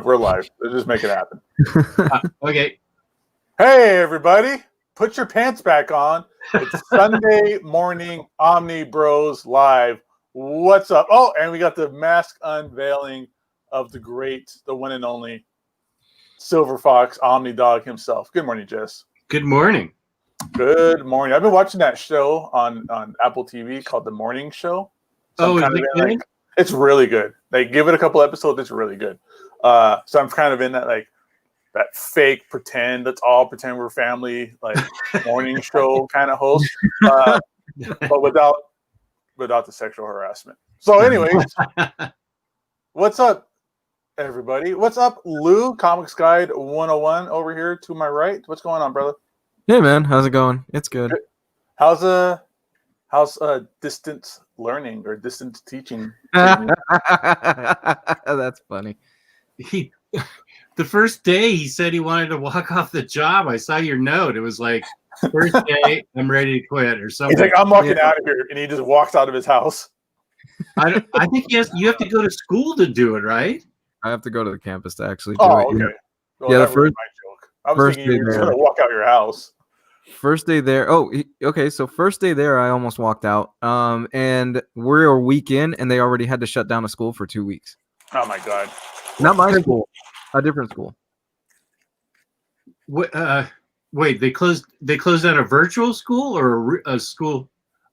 We're live. Let's just make it happen. Okay. Hey, everybody. Put your pants back on. It's Sunday morning Omnibros live. What's up? Oh, and we got the mask unveiling of the great, the one and only Silver Fox Omnidog himself. Good morning, Jess. Good morning. Good morning. I've been watching that show on Apple TV called The Morning Show. So Is it good? It's really good. They give it a couple episodes. It's really good. So I'm kind of in that that fake pretend. Let's all pretend we're family, morning show kind of host, but without the sexual harassment. So, anyways, what's up, everybody? What's up, Lou? Comics Guide 101 over here to my right. What's going on, brother? Hey, man. How's it going? It's good. How's distance learning or distance teaching? That's funny. The first day he said he wanted to walk off the job. I saw your note. It was like, first day, I'm ready to quit or something. He's like, I'm walking out of here, and he just walks out of his house. I think you have to go to school to do it, right? I have to go to the campus to actually do it. Okay. Well, yeah, the first my joke. I was thinking you were going to walk out your house. First day there. Oh, okay. So first day there, I almost walked out. And we're a week in, and they already had to shut down a school for 2 weeks. Oh my God. Not my school. A different school. Wait, they closed down a virtual school or a school?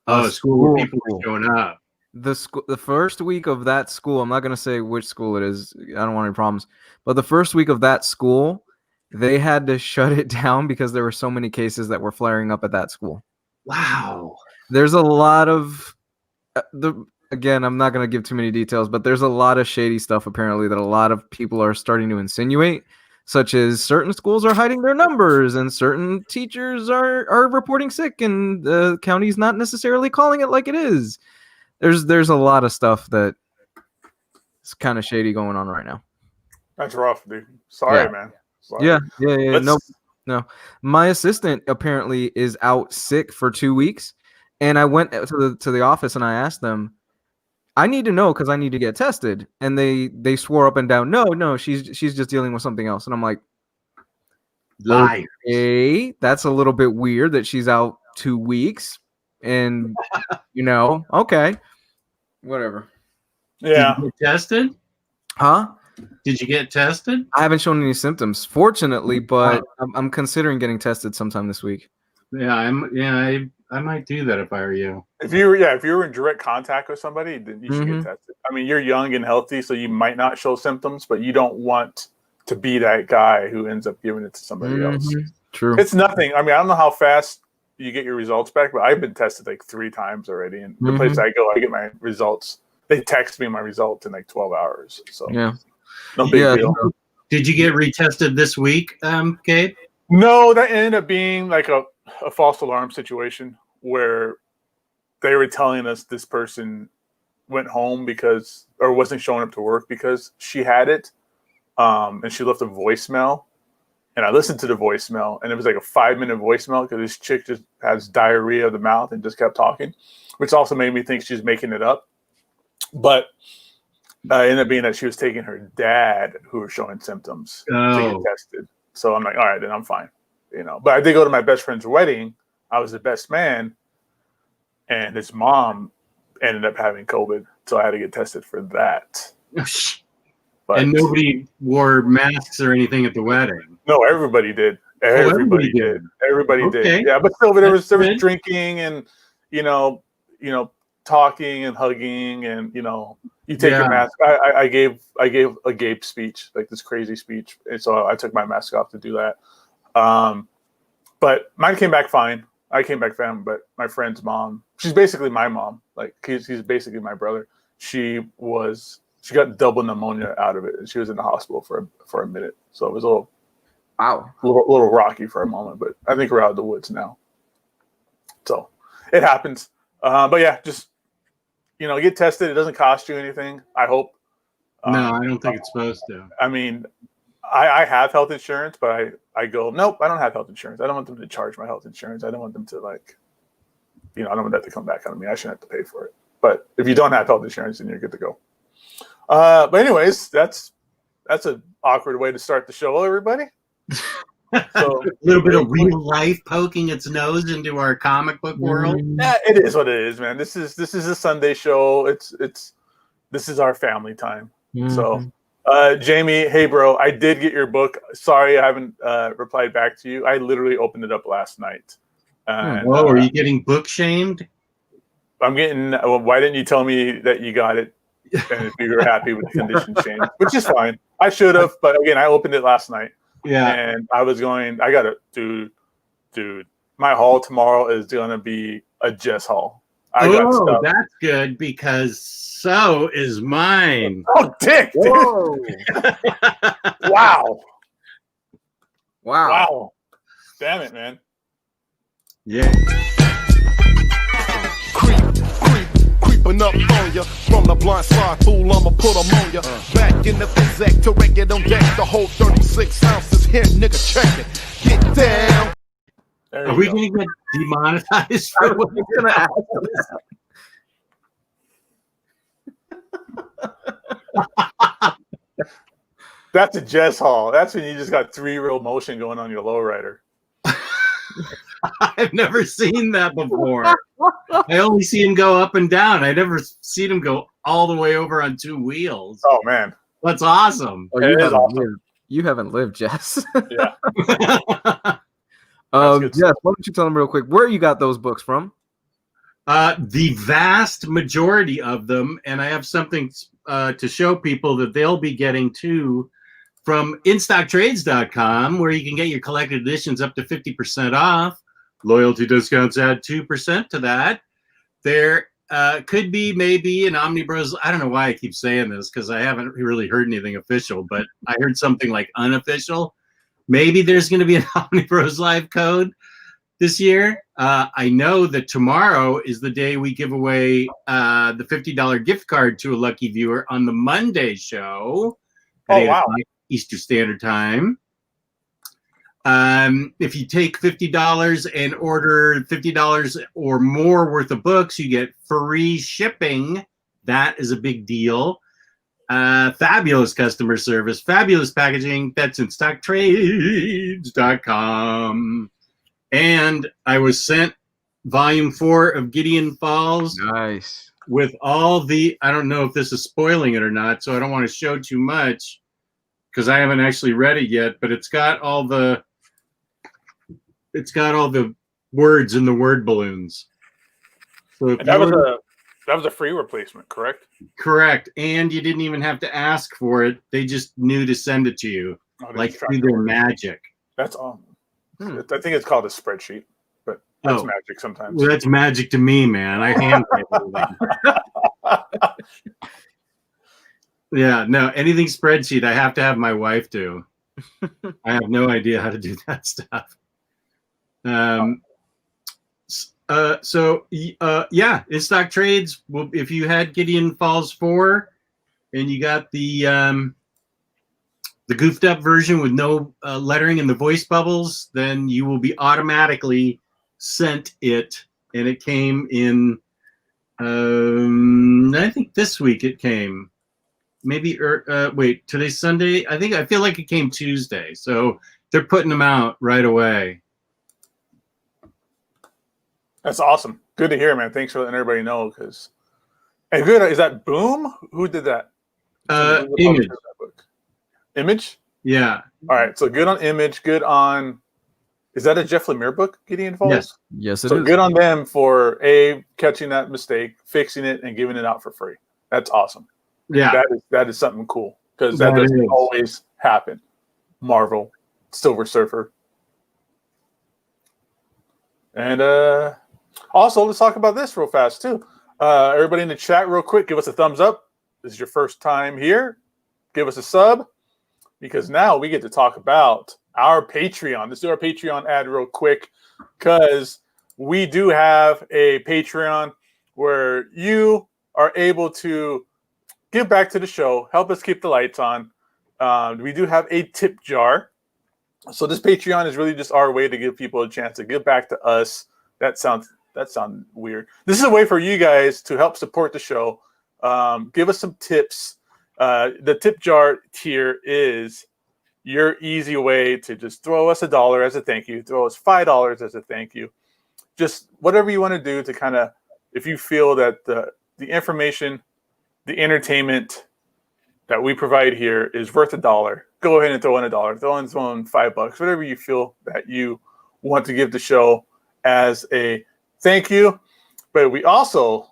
A school where people were showing up. The first week of that school, I'm not going to say which school it is. I don't want any problems. But the first week of that school, they had to shut it down because there were so many cases that were flaring up at that school. Wow. There's a lot of Again, I'm not going to give too many details, but there's a lot of shady stuff apparently that a lot of people are starting to insinuate, such as certain schools are hiding their numbers and certain teachers are reporting sick and the county's not necessarily calling it like it is. There's a lot of stuff that is kind of shady going on right now. That's rough, dude. Sorry, man. Sorry. Yeah. No. My assistant apparently is out sick for 2 weeks, and I went to the office and I asked them, I need to know because I need to get tested. And they swore up and down, no, she's just dealing with something else. And I'm like, Liars. Okay, that's a little bit weird that she's out 2 weeks. And, okay, whatever. Yeah. Did you get tested? Huh? Did you get tested? I haven't shown any symptoms, fortunately, but I'm considering getting tested sometime this week. Yeah, I might do that if I were you. If you were in direct contact with somebody, then you should get tested. I mean, you're young and healthy, so you might not show symptoms, but you don't want to be that guy who ends up giving it to somebody else. True. It's nothing. I mean, I don't know how fast you get your results back, but I've been tested 3 times already. And the place I go, I get my results. They text me my results in 12 hours. So yeah, no big deal. Did you get retested this week, Gabe? No, that ended up being a false alarm situation where they were telling us this person went home or wasn't showing up to work because she had it. And she left a voicemail, and I listened to the voicemail, and it was a 5-minute voicemail because this chick just has diarrhea of the mouth and just kept talking, which also made me think she's making it up. But it ended up being that she was taking her dad, who was showing symptoms, to get tested. So I'm like, all right, then I'm fine. But I did go to my best friend's wedding. I was the best man, and his mom ended up having COVID, so I had to get tested for that. But, and nobody wore masks or anything at the wedding. No, everybody did. Everybody did. Everybody did. Yeah, but still, there was drinking and talking and hugging and you take your mask. I gave a Gabe speech, this crazy speech, and so I took my mask off to do that. But mine came back fine. I came back fine, but my friend's mom, she's basically my mom. He's basically my brother. She got double pneumonia out of it, and she was in the hospital for a minute. So it was a little rocky for a moment, but I think we're out of the woods now. So it happens. But yeah, just get tested. It doesn't cost you anything, I hope. No, I don't think it's supposed to. I mean, I have health insurance, but I go, nope, I don't have health insurance. I don't want them to charge my health insurance. I don't want them to I don't want that to come back on me. I shouldn't have to pay for it. But if you don't have health insurance, then you're good to go. But anyways, that's a awkward way to start the show, everybody. So A little bit of real life poking its nose into our comic book world. yeah, it is what it is, man. This is a Sunday show. This is our family time. So, Jamie, hey, bro, I did get your book. Sorry, I haven't replied back to you. I literally opened it up last night. Are you getting book shamed? I'm getting. Well, why didn't you tell me that you got it? And if you were happy with the condition change, which is fine. I should have, but again, I opened it last night. Yeah. And I got to, dude, my haul tomorrow is going to be a Jess haul. I got stuff. That's good because so is mine. Oh, dick. Whoa. Wow. Wow. Damn it, man. Yeah. Creeping up on ya from the blind side, fool, I'ma put 'em on ya. Back in the physics to wreck it on deck. The whole 36 ounces here, nigga, check it. Get down. Are we going to get demonetized for what we're going to ask? That's a Jess haul. That's when you just got 3-reel motion going on your lowrider. I've never seen that before. I only see him go up and down. I never seen him go all the way over on 2 wheels. Oh, man. That's awesome. Oh, you haven't lived, Jess. Yeah. Jess, why don't you tell them real quick where you got those books from? The vast majority of them, and I have something to show people that they'll be getting too, from InStockTrades.com, where you can get your collected editions up to 50% off. Loyalty discounts add 2% to that. There could be maybe an Omnibros. I don't know why I keep saying this because I haven't really heard anything official, but I heard something like unofficial. Maybe there's going to be an Omnibros live code this year. I know that tomorrow is the day we give away the $50 gift card to a lucky viewer on the Monday show. Oh, wow. Eastern Standard Time. If you take $50 and order $50 or more worth of books, you get free shipping. That is a big deal. Fabulous customer service, fabulous packaging. That's InStockTrades.com. And I was sent volume 4 of Gideon Falls. Nice. With all the, I don't know if this is spoiling it or not, so I don't want to show too much because I haven't actually read it yet, but it's got all the words in the word balloons. So if that was a free replacement, correct? Correct. And you didn't even have to ask for it. They just knew to send it to you, like through their magic. That's all. I think it's called a spreadsheet, but that's magic sometimes. Well, that's magic to me, man. I hand everything. Yeah, no, anything spreadsheet, I have to have my wife do. I have no idea how to do that stuff. In stock trades. Well, if you had Gideon Falls 4 and you got the goofed up version with no lettering and the voice bubbles, then you will be automatically sent it. And it came in, I think this week it came. Maybe, wait, today's Sunday? I feel like it came Tuesday. So they're putting them out right away. That's awesome. Good to hear, man. Thanks for letting everybody know. And good, is that Boom? Who did that? Image. Image? Yeah. All right. So good on Image. Good on. Is that a Jeff Lemire book, Gideon Falls? Yes, it is. So good on them for catching that mistake, fixing it, and giving it out for free. That's awesome. Yeah. That is something cool because that doesn't always happen. Marvel, Silver Surfer. And also, let's talk about this real fast, too. Everybody in the chat, real quick, give us a thumbs up. This is your first time here. Give us a sub because now we get to talk about our Patreon. Let's do our Patreon ad real quick because we do have a Patreon where you are able to give back to the show, help us keep the lights on. We do have a tip jar. So this Patreon is really just our way to give people a chance to give back to us. That sounds weird. This is a way for you guys to help support the show. Give us some tips. The tip jar tier is your easy way to just throw us $1 as a thank you, throw us $5 as a thank you, just whatever you want to do to kind of, if you feel that the information, the entertainment that we provide here is worth $1, go ahead and throw in $1, throw in $5, whatever you feel that you want to give the show as a thank you. But we also,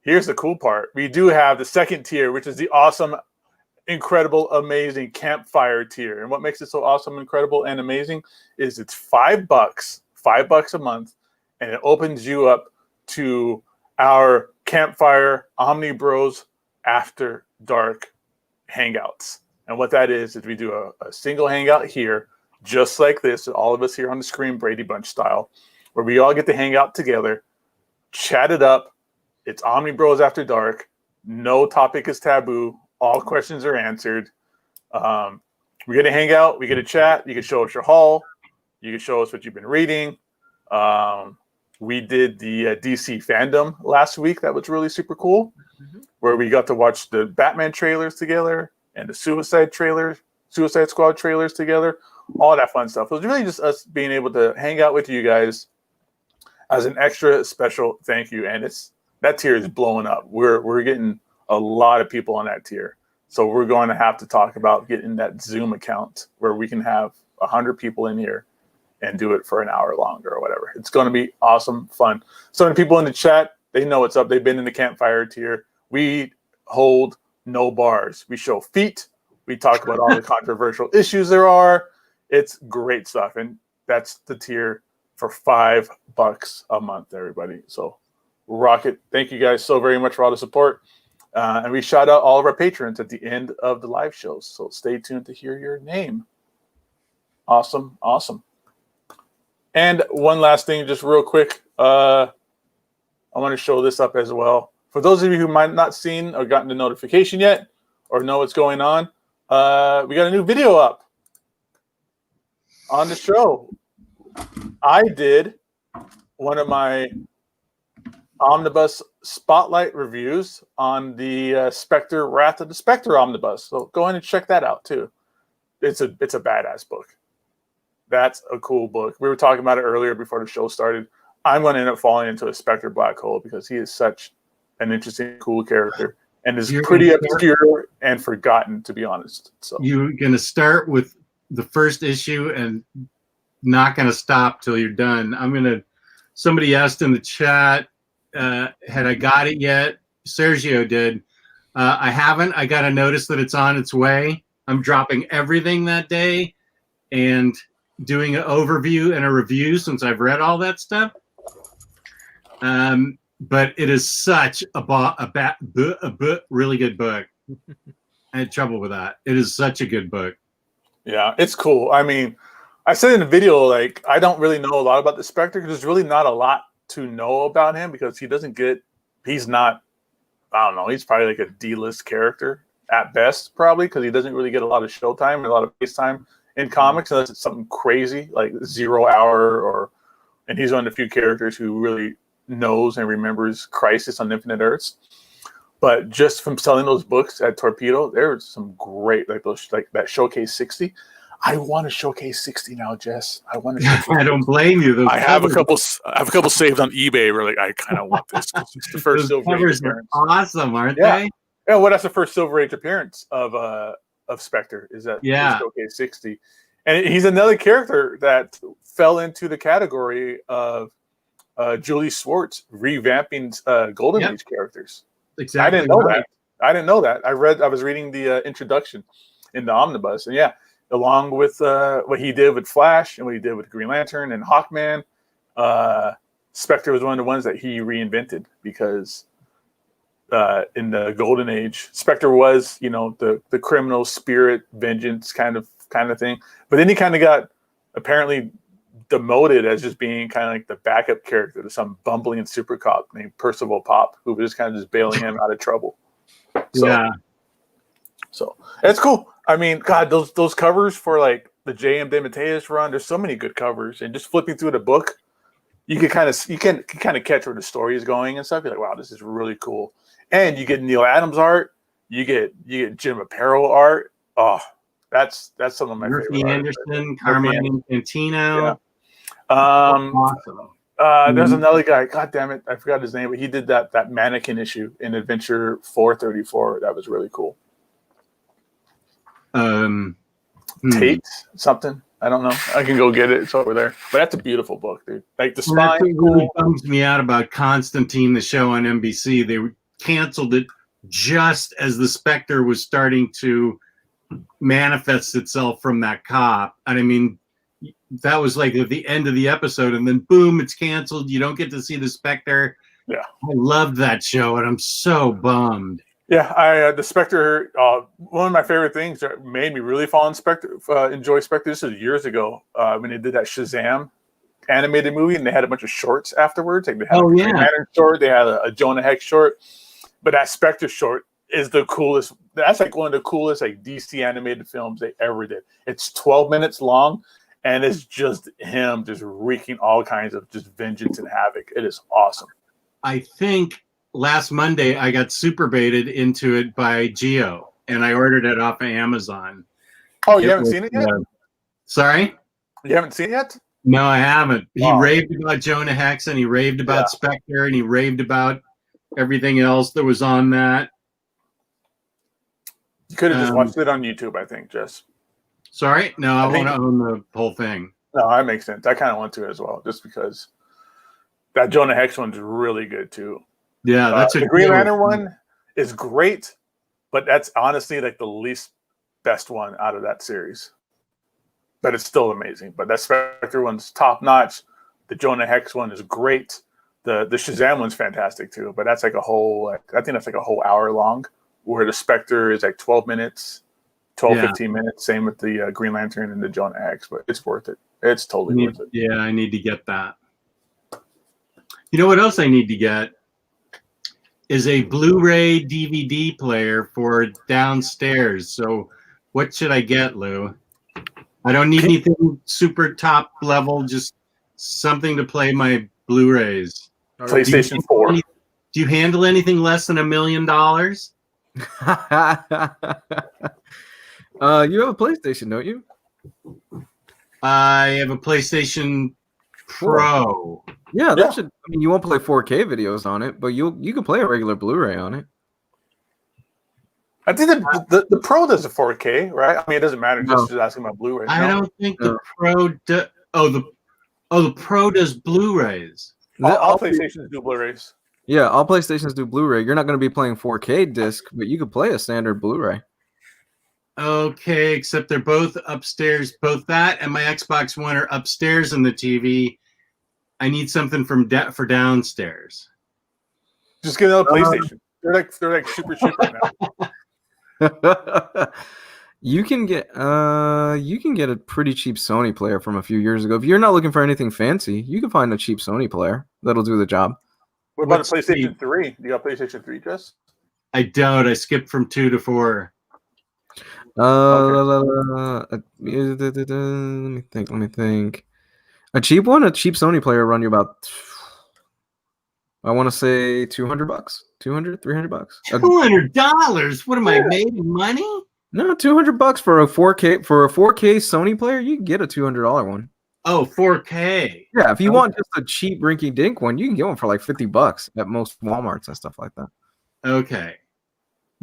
here's the cool part, we do have the second tier, which is the awesome, incredible, amazing campfire tier. And what makes it so awesome, incredible, and amazing is it's $5, $5 a month, and it opens you up to our campfire Omnibros after dark hangouts. And what that is we do a single hangout here, just like this, all of us here on the screen, Brady Bunch style, where we all get to hang out together, chat it up. It's Omnibros after dark. No topic is taboo. All questions are answered. We get to hang out. We get to chat. You can show us your haul. You can show us what you've been reading. We did the DC fandom last week. That was really super cool, where we got to watch the Batman trailers together and the Suicide Squad trailers together. All that fun stuff. It was really just us being able to hang out with you guys as an extra special thank you. And that tier is blowing up. We're getting a lot of people on that tier. So we're going to have to talk about getting that Zoom account where we can have 100 people in here and do it for an hour longer or whatever. It's going to be awesome fun. So many people in the chat, they know what's up. They've been in the campfire tier. We hold no bars. We show feet. We talk about all the controversial issues there are. It's great stuff. And that's the tier for $5 a month, everybody. So rock it. Thank you guys so very much for all the support. And we shout out all of our patrons at the end of the live shows. So stay tuned to hear your name. Awesome. Awesome. And one last thing, just real quick. I want to show this up as well. For those of you who might not seen or gotten the notification yet or know what's going on, we got a new video up on the show. I did one of my Omnibus spotlight reviews on the Spectre Wrath of the Spectre Omnibus. So go ahead and check that out too. It's a badass book. That's a cool book. We were talking about it earlier before the show started. I'm going to end up falling into a Spectre black hole because he is such an interesting, cool character and is pretty obscure and forgotten, to be honest. So you're going to start with the first issue and not going to stop till you're done. Somebody asked in the chat, had I got it yet? Sergio did. I haven't. I got a notice that it's on its way. I'm dropping everything that day and doing an overview and a review since I've read all that stuff. But it is such a really good book. I had trouble with that. It is such a good book. Yeah, it's cool. I mean, I said in the video, like, I don't really know a lot about the Spectre because there's really not a lot to know about him because he's not, I don't know, he's probably like a D-list character at best, probably, because he doesn't really get a lot of showtime and a lot of face time in comics unless it's something crazy like 0 Hour and he's one of the few characters who really knows and remembers Crisis on Infinite Earths. But just from selling those books at Torpedo, there's some great, like that Showcase 60. I want to Showcase 60 now, Jess. I want to. I don't blame you. I have a couple saved on eBay. Where like I kind of want this. It's the first Silver Age appearance. Awesome, aren't they? Yeah. Well, that's the first Silver Age appearance of Spectre. Is that Showcase 60, and he's another character that fell into the category of Julie Swartz revamping Golden Age characters. Exactly. I didn't know that. I was reading the introduction in the Omnibus, and along with what he did with Flash and what he did with Green Lantern and Hawkman, Spectre was one of the ones that he reinvented because in the Golden Age, Spectre was, the criminal spirit vengeance kind of thing. But then he kind of got apparently demoted as just being kind of like the backup character to some bumbling super cop named Percival Pop, who was just kind of just bailing him out of trouble. So it's cool. I mean, God, those covers for like the J.M. DeMatteis run, there's so many good covers, and just flipping through the book, you can kind of catch where the story is going and stuff. You're like, wow, this is really cool. And you get Neil Adams art, you get Jim Aparo art. Oh, That's some of my Murphy favorite. Anderson, Carmine Infantino. Yeah. Awesome. There's another guy. God damn it, I forgot his name, but he did that mannequin issue in Adventure 434. That was really cool. Tate something. I don't know. I can go get it. It's over there. But that's a beautiful book, dude. Like the spine. That's what really bums me out about Constantine, the show on NBC. They canceled it just as the Spectre was starting to manifest itself from that cop. And I mean, that was like at the end of the episode, and then boom, it's canceled. You don't get to see the Spectre. Yeah, I loved that show, and I'm so bummed. Yeah, the Spectre. One of my favorite things that made me really fall in Spectre, enjoy Spectre. This was years ago when they did that Shazam animated movie, and they had a bunch of shorts afterwards. Like they had a Green Lantern short, they had a Jonah Hex short, but that Spectre short is the coolest. That's like one of the coolest like DC animated films they ever did. It's 12 minutes long, and it's just him just wreaking all kinds of just vengeance and havoc. It is awesome. I think last Monday I got super baited into it by Geo, and I ordered it off of Amazon. Oh, you haven't seen it yet? Sorry? You haven't seen it yet? No, I haven't. He raved about Jonah Hex, and he raved about Spectre, and he raved about everything else that was on that. You could have just watched it on YouTube, I think, Jess. Sorry? No, I want to own the whole thing. No, that makes sense. I kind of want to as well, just because that Jonah Hex one's really good, too. Yeah, that's the Green Lantern one is great, but that's honestly like the least best one out of that series. But it's still amazing. But that Spectre one's top notch. The Jonah Hex one is great. The Shazam one's fantastic too. But that's like a whole, I think that's like a whole hour long. Where the Spectre is like 12 minutes, 15 minutes. Same with the Green Lantern and the Jonah Hex. But it's worth it. It's totally worth it. Yeah, I need to get that. You know what else I need to get? Is a Blu-ray DVD player for downstairs. So what should I get, Lou? I don't need anything super top level, just something to play my Blu-rays. PlayStation 4. Do you handle anything less than $1 million? You have a PlayStation, don't you? I have a PlayStation Pro. Yeah, that should. I mean, you won't play 4K videos on it, but you can play a regular Blu-ray on it. I think the Pro does a 4K, right? I mean, it doesn't matter. Just asking about Blu-ray. I don't think the Pro. The Pro does Blu-rays. All PlayStations do Blu-rays. Yeah, all PlayStations do Blu-ray. You're not going to be playing 4K disc, but you could play a standard Blu-ray. Okay, except they're both upstairs. Both that and my Xbox One are upstairs in the TV. I need something for downstairs. Just get another PlayStation. They're like super cheap right now. You can get a pretty cheap Sony player from a few years ago. If you're not looking for anything fancy, you can find a cheap Sony player that'll do the job. What about a PlayStation 3? Do you got PlayStation 3, Jess? I don't. I skipped from 2 to 4. Let me think. A cheap Sony player run you about, I want to say $200, $200, $300. $200? What am I making money? No, $200 for a 4K Sony player. You can get a $200 one. Oh, 4K. Yeah, if you want just a cheap rinky-dink one, you can get one for like $50 at most Walmarts and stuff like that. Okay.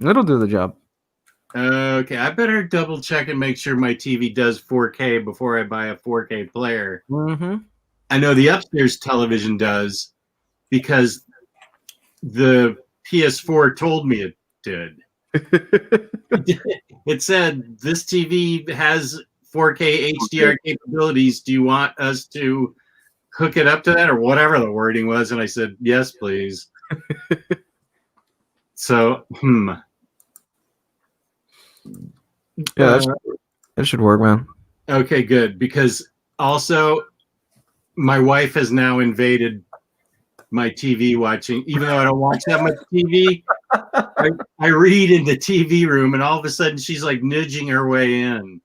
It'll do the job. Okay, I better double check and make sure my TV does 4K before I buy a 4K player. Mm-hmm. I know the upstairs television does because the PS4 told me it did. It said, this TV has 4K HDR capabilities. Do you want us to hook it up to that or whatever the wording was? And I said, yes, please. So, Yeah, that should work, man. Okay, good. Because also, my wife has now invaded my TV watching. Even though I don't watch that much TV, I read in the TV room, and all of a sudden she's like nudging her way in.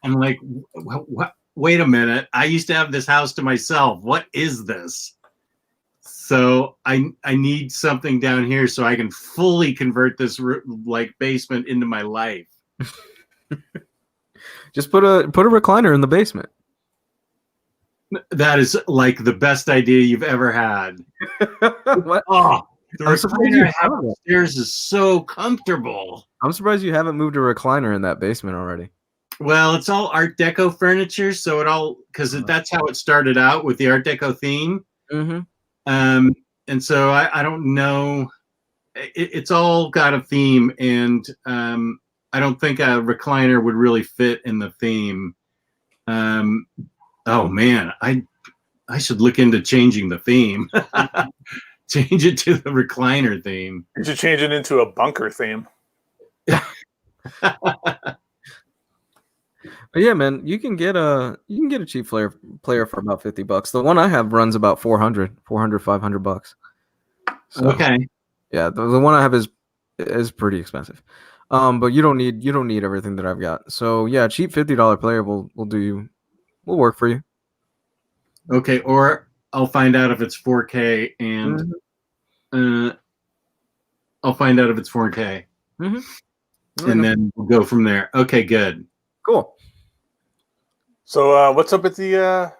I'm like, what? Wait a minute. I used to have this house to myself. What is this? So I need something down here so I can fully convert this like basement into my life. Just put a recliner in the basement. That is like the best idea you've ever had. What? Oh, the I'm surprised you recliner I have haven't. upstairs is so comfortable. I'm surprised you haven't moved a recliner in that basement already. Well, it's all Art Deco furniture, so because that's how it started out with the Art Deco theme. Mm-hmm. And so I don't know. It's all got a theme, and I don't think a recliner would really fit in the theme. Oh man, I should look into changing the theme. Change it to the recliner theme. You should change it into a bunker theme. But yeah, man, you can get a cheap player for about $50. The one I have runs about $500. So, Okay. Yeah, the one I have is pretty expensive. But you don't need everything that I've got. So yeah, cheap $50 player will work for you. Okay, or I'll find out if it's 4K, and I'll find out if it's 4K, and then we'll go from there. Okay, good. Cool. So what's up with the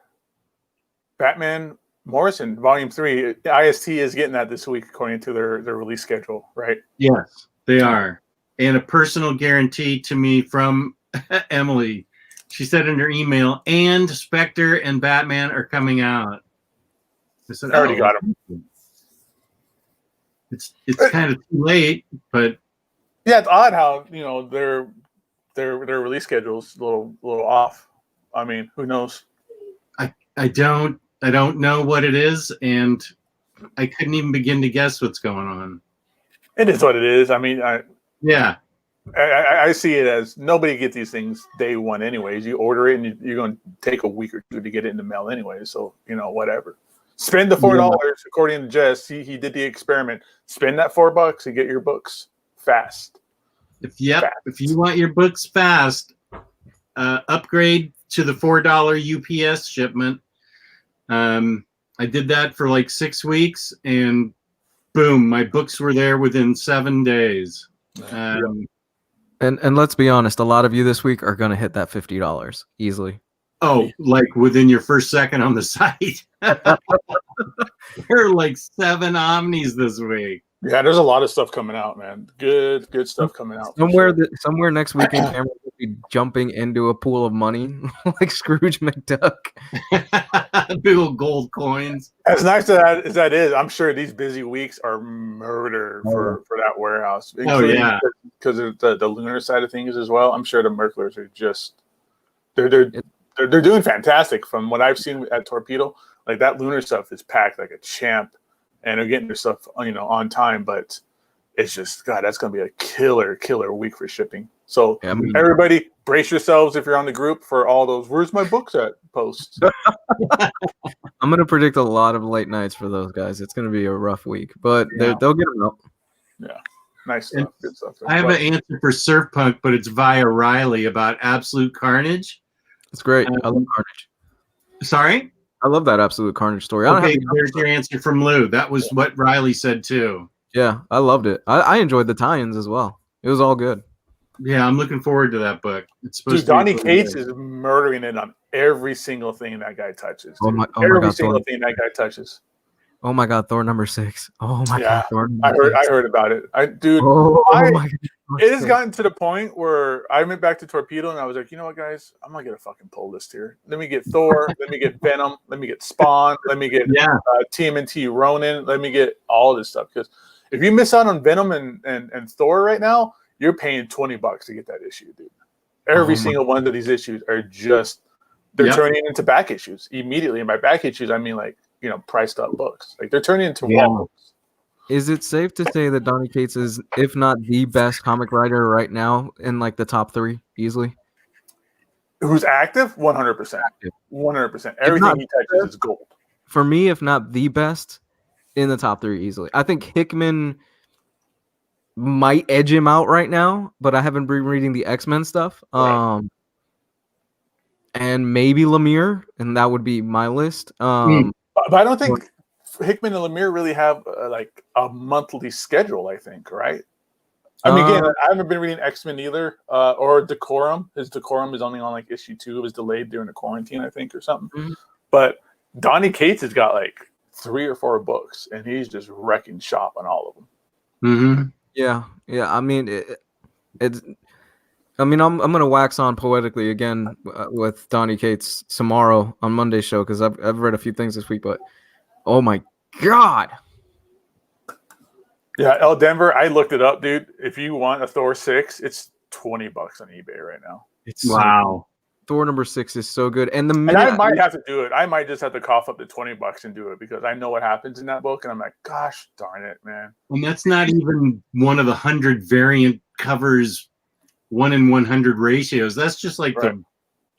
Batman Morrison Volume 3? IST is getting that this week according to their release schedule, right? Yes, they are. And a personal guarantee to me from Emily. She said in her email, and Spectre and Batman are coming out. I said, I already got them. It's kind of too late, but yeah, it's odd how their release schedule's a little off. I mean, who knows? I don't know what it is, and I couldn't even begin to guess what's going on. It is what it is. I mean, I see it as nobody gets these things day one anyways. You order it and you're going to take a week or two to get it in the mail anyway. So, whatever. Spend the $4 according to Jess. He did the experiment. Spend that $4 to get your books fast. If you want your books fast, upgrade to the $4 UPS shipment. I did that for like 6 weeks, and boom, my books were there within 7 days. And let's be honest, a lot of you this week are going to hit that $50 easily. Oh, like within your first second on the site. There are like 7 Omnis this week. Yeah, there's a lot of stuff coming out, man. Good stuff coming out. Somewhere next weekend, Cameron will be jumping into a pool of money like Scrooge McDuck. Big old gold coins. As nice as that is, I'm sure these busy weeks are murder for that warehouse. Oh yeah, because of the lunar side of things as well. I'm sure the Merklers are just they're doing fantastic from what I've seen at Torpedo. Like that lunar stuff is packed like a champ, and they're getting their stuff on time. But it's just that's gonna be a killer week for shipping. So everybody, brace yourselves if you're on the group for all those "Where's my books at?" posts. I'm gonna predict a lot of late nights for those guys. It's gonna be a rough week, but they'll get them out. Yeah, nice stuff. Good stuff. I have an answer for Surf Punk, but it's via Ryley about Absolute Carnage. It's great. I love Carnage. Sorry? I love that Absolute Carnage story. Okay, there's your answer from Lou. That was what Ryley said too. Yeah, I loved it. I enjoyed the tie-ins as well. It was all good. Yeah, I'm looking forward to that book. It's supposed to Donny Cates is murdering it on every single thing that guy touches. Every single thing that guy touches. Oh my God, Thor #6. Oh my God, Thor I heard about it. It has gotten to the point where I went back to Torpedo and I was like, you know what, guys, I'm gonna get a fucking pull list here. Let me get Thor. Let me get Venom. Let me get Spawn. Let me get TMNT Ronin. Let me get all of this stuff, because if you miss out on Venom and Thor right now, you're paying $20 to get that issue, dude. Every single one of these issues are they're turning into back issues immediately. And by back issues, I mean like, priced up books. Like they're turning into wall books. Is it safe to say that Donny Cates is, if not the best comic writer right now, in like the top 3 easily? Who's active? 100%. 100%. Everything he touches is gold. For me, if not the best, in the top 3 easily. I think Hickman might edge him out right now, but I haven't been reading the X-Men stuff. Right. And maybe Lemire, and that would be my list. But I don't think Hickman and Lemire really have like a monthly schedule, I think, right? I mean, again, I haven't been reading X-Men either, or Decorum. His Decorum is only on like issue 2. It was delayed during the quarantine, I think, or something. Mhm. But Donny Cates has got like 3 or 4 books, and he's just wrecking shop on all of them. Mm-hmm. Yeah. I mean, it's. I mean, I'm gonna wax on poetically again with Donny Cates tomorrow on Monday's show because I've read a few things this week, but oh my god. Yeah, El Denver, I looked it up, dude. If you want a Thor 6, it's $20 on eBay right now. It's Wow. Thor number 6 is so good. And the And minute I might have to do it. I might just have to cough up the $20 and do it because I know what happens in that book, and I'm like, gosh darn it, man. And that's not even one of the 100 variant covers, 1 in 100 ratios. That's just like Right.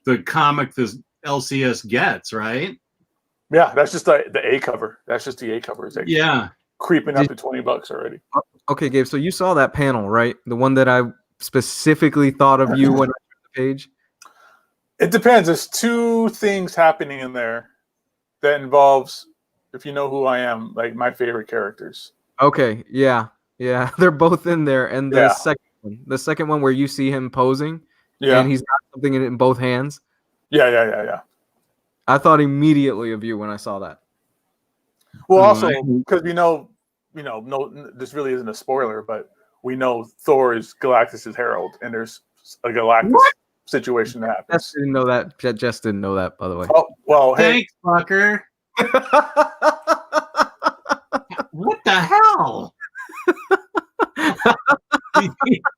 the comic the LCS gets, right? Yeah, that's just the A cover. That's just the A cover. It's like Yeah. creeping up to $20 already. Okay, Gabe, so you saw that panel, right? The one that I specifically thought of you when I read the page? It depends. There's 2 things happening in there that involves, if you know who I am, like my favorite characters. Okay, yeah. They're both in there. And Yeah. the second one where you see him posing Yeah. and he's got something in both hands. Yeah. I thought immediately of you when I saw that. Well, Oh, also, I- because no, this really isn't a spoiler, but we know Thor is Galactus's herald, and there's a Galactus situation that happens. Jess didn't know that. Jess didn't know that, by the way. Oh, well, hey, Thanks, fucker. What the hell?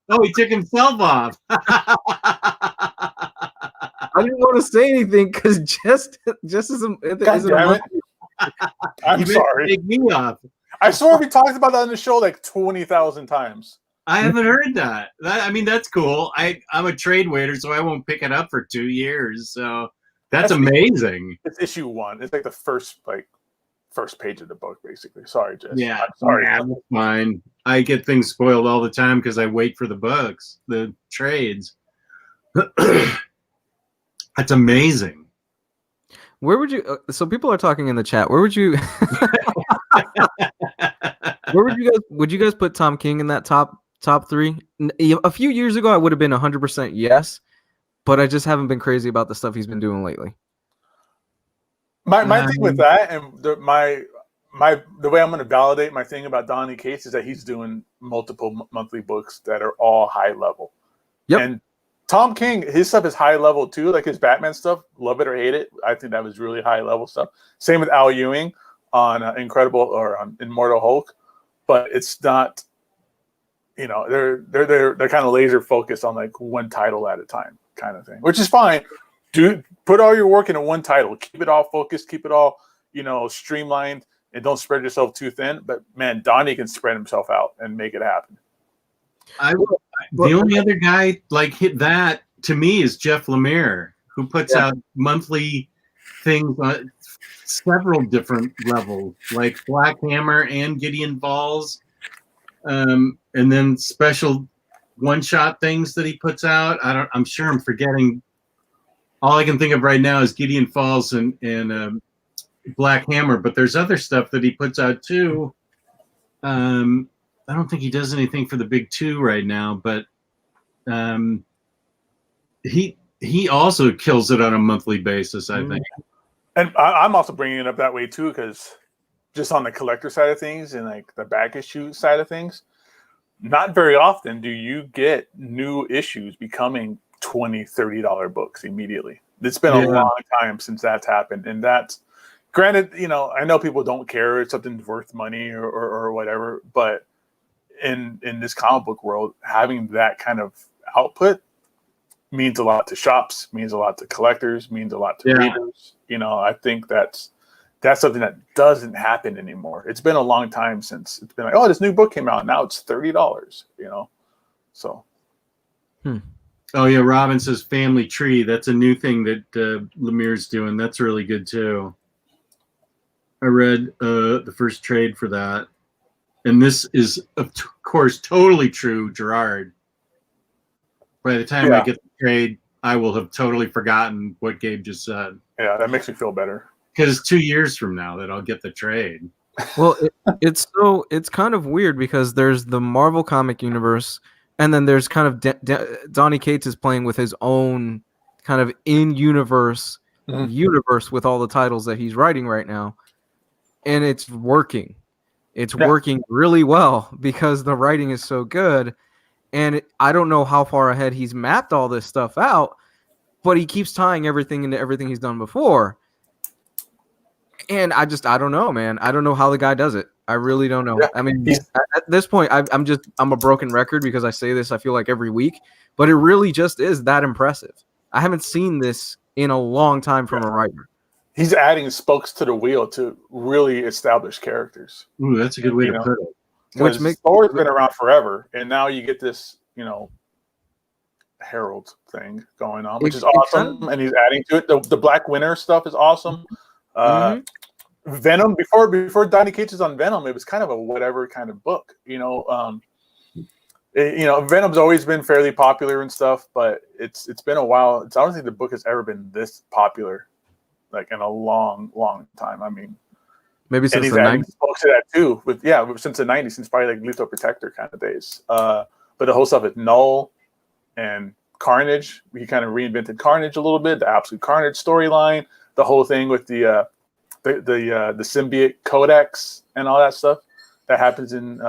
Oh, he took himself off. I didn't want to say anything because Jess isn't God damn it. I'm You meant to sorry. take me off. I swear we talked about that on the show like 20,000 times. I haven't heard that. I mean, that's cool. I'm a trade waiter, so I won't pick it up for 2 years. So that's amazing. It's issue 1. It's like the first page of the book, basically. Sorry, Jess. Yeah, I'm sorry. nah, that's fine. I get things spoiled all the time because I wait for the books, the trades. That's amazing. Where would you? So people are talking in the chat. Where would you? Would you guys put Tom King in that top 3? A few years ago, I would have been 100% yes, but I just haven't been crazy about the stuff he's been doing lately. My thing with that, and the way I'm going to validate my thing about Donny Cates is that he's doing multiple monthly books that are all high level. Yep. And Tom King, his stuff is high level too, like his Batman stuff. Love it or hate it, I think that was really high level stuff. Same with Al Ewing on Incredible or on Immortal Hulk, but it's not. They're kind of laser focused on like one title at a time, kind of thing, which is fine. Put all your work into one title. Keep it all focused. Keep it all streamlined, and don't spread yourself too thin. But man, Donny can spread himself out and make it happen. The only other guy like hit that to me is Jeff Lemire, who puts out monthly things on several different levels, like Black Hammer and Gideon Falls, and then special one-shot things that he puts out. I'm sure I'm forgetting. All I can think of right now is Gideon Falls and Black Hammer, but there's other stuff that he puts out too. I don't think he does anything for the big 2 right now, but he also kills it on a monthly basis, I think. And I'm also bringing it up that way too, because just on the collector side of things and like the back issue side of things, not very often do you get new issues becoming $20, $30 books immediately. It's been a long time since that's happened, and that's granted. I know people don't care if something's worth money or whatever, but in this comic book world, having that kind of output means a lot to shops, means a lot to collectors, means a lot to readers. I think that's something that doesn't happen anymore. It's been a long time since it's been like, oh, this new book came out. Now it's $30, so. Oh yeah, Robin says Family Tree. That's a new thing that Lemire's doing. That's really good too. I read the first trade for that. And this is, of course, totally true, Gerard. By the time I get the trade, I will have totally forgotten what Gabe just said. Yeah, that makes me feel better. Because it's 2 years from now that I'll get the trade. Well, it's kind of weird because there's the Marvel comic universe, And then there's kind of Donny Cates is playing with his own kind of in-universe universe with all the titles that he's writing right now. And it's working. It's working really well because the writing is so good. And I don't know how far ahead he's mapped all this stuff out, but he keeps tying everything into everything he's done before. And I don't know, man. I don't know how the guy does it. I really don't know. I mean, at this point, I'm a broken record because I say this, I feel like every week, but it really just is that impressive. I haven't seen this in a long time from a writer. He's adding spokes to the wheel to really establish characters. Ooh, that's a good way to put it. Which Thor's been around forever, and now you get this, Herald thing going on, which is awesome. And he's adding to it. The Black Winter stuff is awesome. Venom before Donny Cates was on Venom, it was kind of a whatever kind of book. Venom's always been fairly popular and stuff, but it's been a while. I don't think the book has ever been this popular, like in a long, long time. I mean, maybe since the 90s. Spoke to that too. Since the 90s, since probably like Lethal Protector kind of days. But the whole stuff with Null and Carnage, he kind of reinvented Carnage a little bit. The Absolute Carnage storyline, the whole thing with the symbiote codex and all that stuff that happens in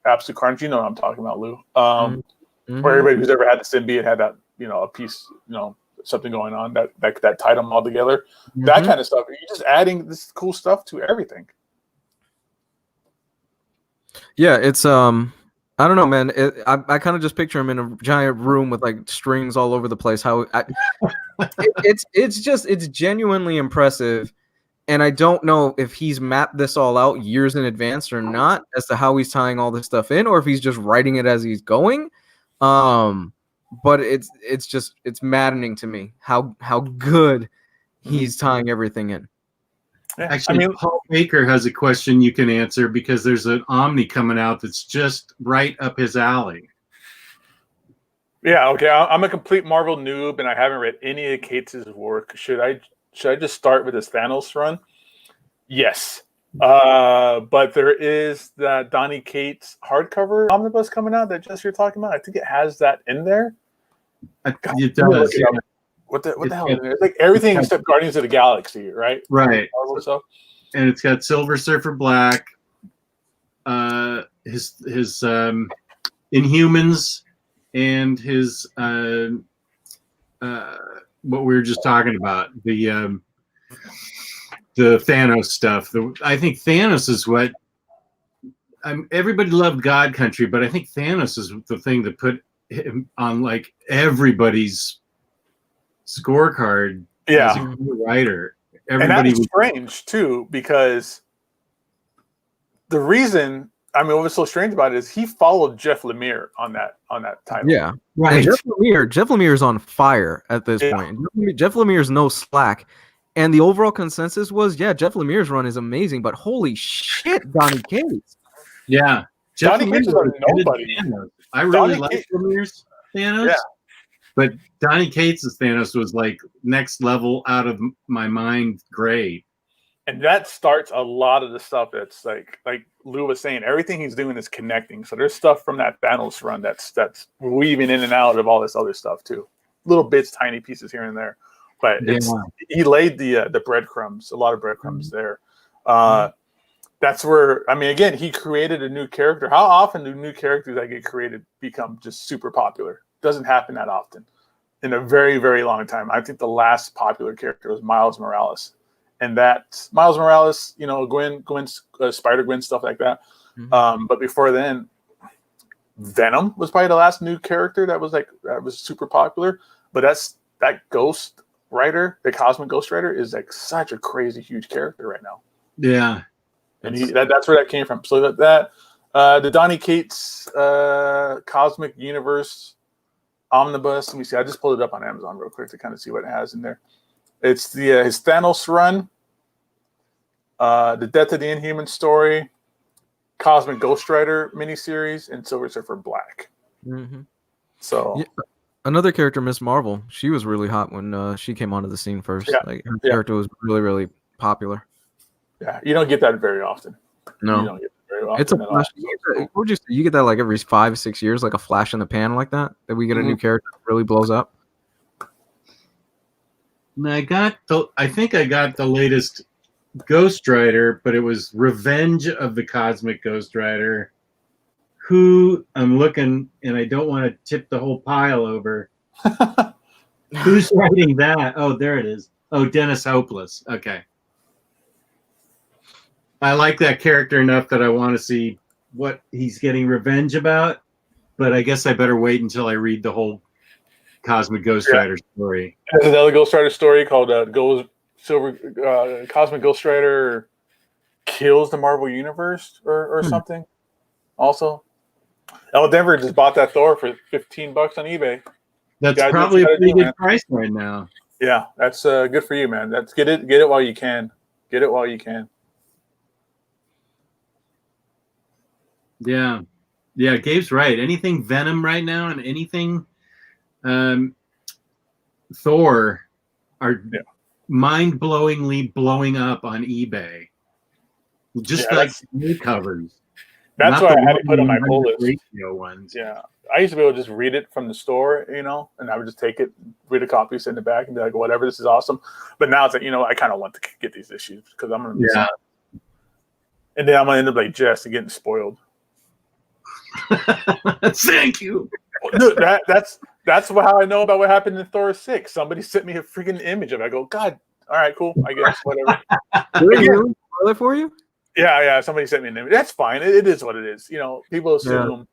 Absolute Carnage. You know what I'm talking about, Lou. Where everybody who's ever had the symbiote had that, a piece, something going on that tied them all together. That kind of stuff. You're just adding this cool stuff to everything. Yeah, it's I don't know, man. I kind of just picture him in a giant room with like strings all over the place. It's genuinely impressive. And I don't know if he's mapped this all out years in advance or not as to how he's tying all this stuff in, or if he's just writing it as he's going. But it's maddening to me how good he's tying everything in. Yeah. Actually, Paul Baker has a question you can answer because there's an Omni coming out that's just right up his alley. Yeah, okay. I'm a complete Marvel noob, and I haven't read any of Cates' work. Should I just start with his Thanos run? Yes. But there is that Donny Cates hardcover omnibus coming out that just you're talking about. I think it has that in there. It does. Yeah. What the hell is it? It's like everything except Guardians of the Galaxy, right? Right. Marvel stuff. And it's got Silver Surfer Black, his Inhumans, and his what we were just talking about, the Thanos stuff. I think Thanos is what everybody loved God Country, but I think Thanos is the thing that put him on like everybody's scorecard. Yeah, as a writer. Everybody, and that's strange too, because the reason, what was so strange about it is he followed Jeff Lemire on that title. Yeah, right. And Jeff Lemire is on fire at this point. Jeff Lemire's no slack, and the overall consensus was, Jeff Lemire's run is amazing, but holy shit, Donny Cates. Yeah, Donny Cates is nobody. I really like Lemire's Thanos. Yeah. But Donny Cates' Thanos was like next level, out of my mind, great. And that starts a lot of the stuff that's like Lou was saying, everything he's doing is connecting. So there's stuff from that Thanos run that's weaving in and out of all this other stuff too. Little bits, tiny pieces here and there. But he laid the breadcrumbs, a lot of breadcrumbs there. That's where, again, he created a new character. How often do new characters that get created become just super popular? Doesn't happen that often in a very, very long time. I think the last popular character was Miles Morales, and that Miles Morales, Gwen's Spider-Gwen, stuff like that. But before then, Venom was probably the last new character that was super popular. But that Ghost Rider, the Cosmic Ghost Rider, is like such a crazy huge character right now. Yeah, and that's where that came from. So that the Donny Cates Cosmic Universe Omnibus. Let me see. I just pulled it up on Amazon real quick to kind of see what it has in there. It's his Thanos run, the Death of the Inhuman story, Cosmic Ghost Rider miniseries, and Silver Surfer Black. So another character, Miss Marvel. She was really hot when she came onto the scene first. Yeah. Like her character was really, really popular. Yeah, you don't get that very often. No, you don't get that very often It's a at all. flash. What would you say? You get that like every 5-6 years, like a flash in the pan like that. That we get a new character that really blows up. And I think I got the latest Ghost Rider, but it was Revenge of the Cosmic Ghost Rider. Who I'm looking, and I don't want to tip the whole pile over. Who's writing that? Oh, there it is. Oh, Dennis Hopeless. Okay. I like that character enough that I want to see what he's getting revenge about, but I guess I better wait until I read the whole Cosmic Ghost Rider story. There's another Ghost Rider story called Cosmic Ghost Rider Kills the Marvel Universe or something. Also, Denver just bought that Thor for $15 on eBay. That's probably a pretty good price right now. Yeah, that's good for you, man. That's get it while you can. Get it while you can. Yeah. Yeah, Gabe's right. Anything Venom right now and anything Thor are mind-blowingly blowing up on eBay. Just like new covers. That's why I had to put on my pull list. Radio ones. Yeah. I used to be able to just read it from the store, and I would just take it, read a copy, send it back, and be like, whatever, this is awesome. But now it's like, I kind of want to get these issues because I'm going to miss out. And then I'm going to end up like Jess and getting spoiled. Thank you. Dude, that's how I know about what happened in Thor 6. Somebody sent me a freaking image of it. I go, God, all right, cool. I guess, whatever. Really spoil it for you? Yeah. Somebody sent me an image. That's fine. It is what it is. People assume,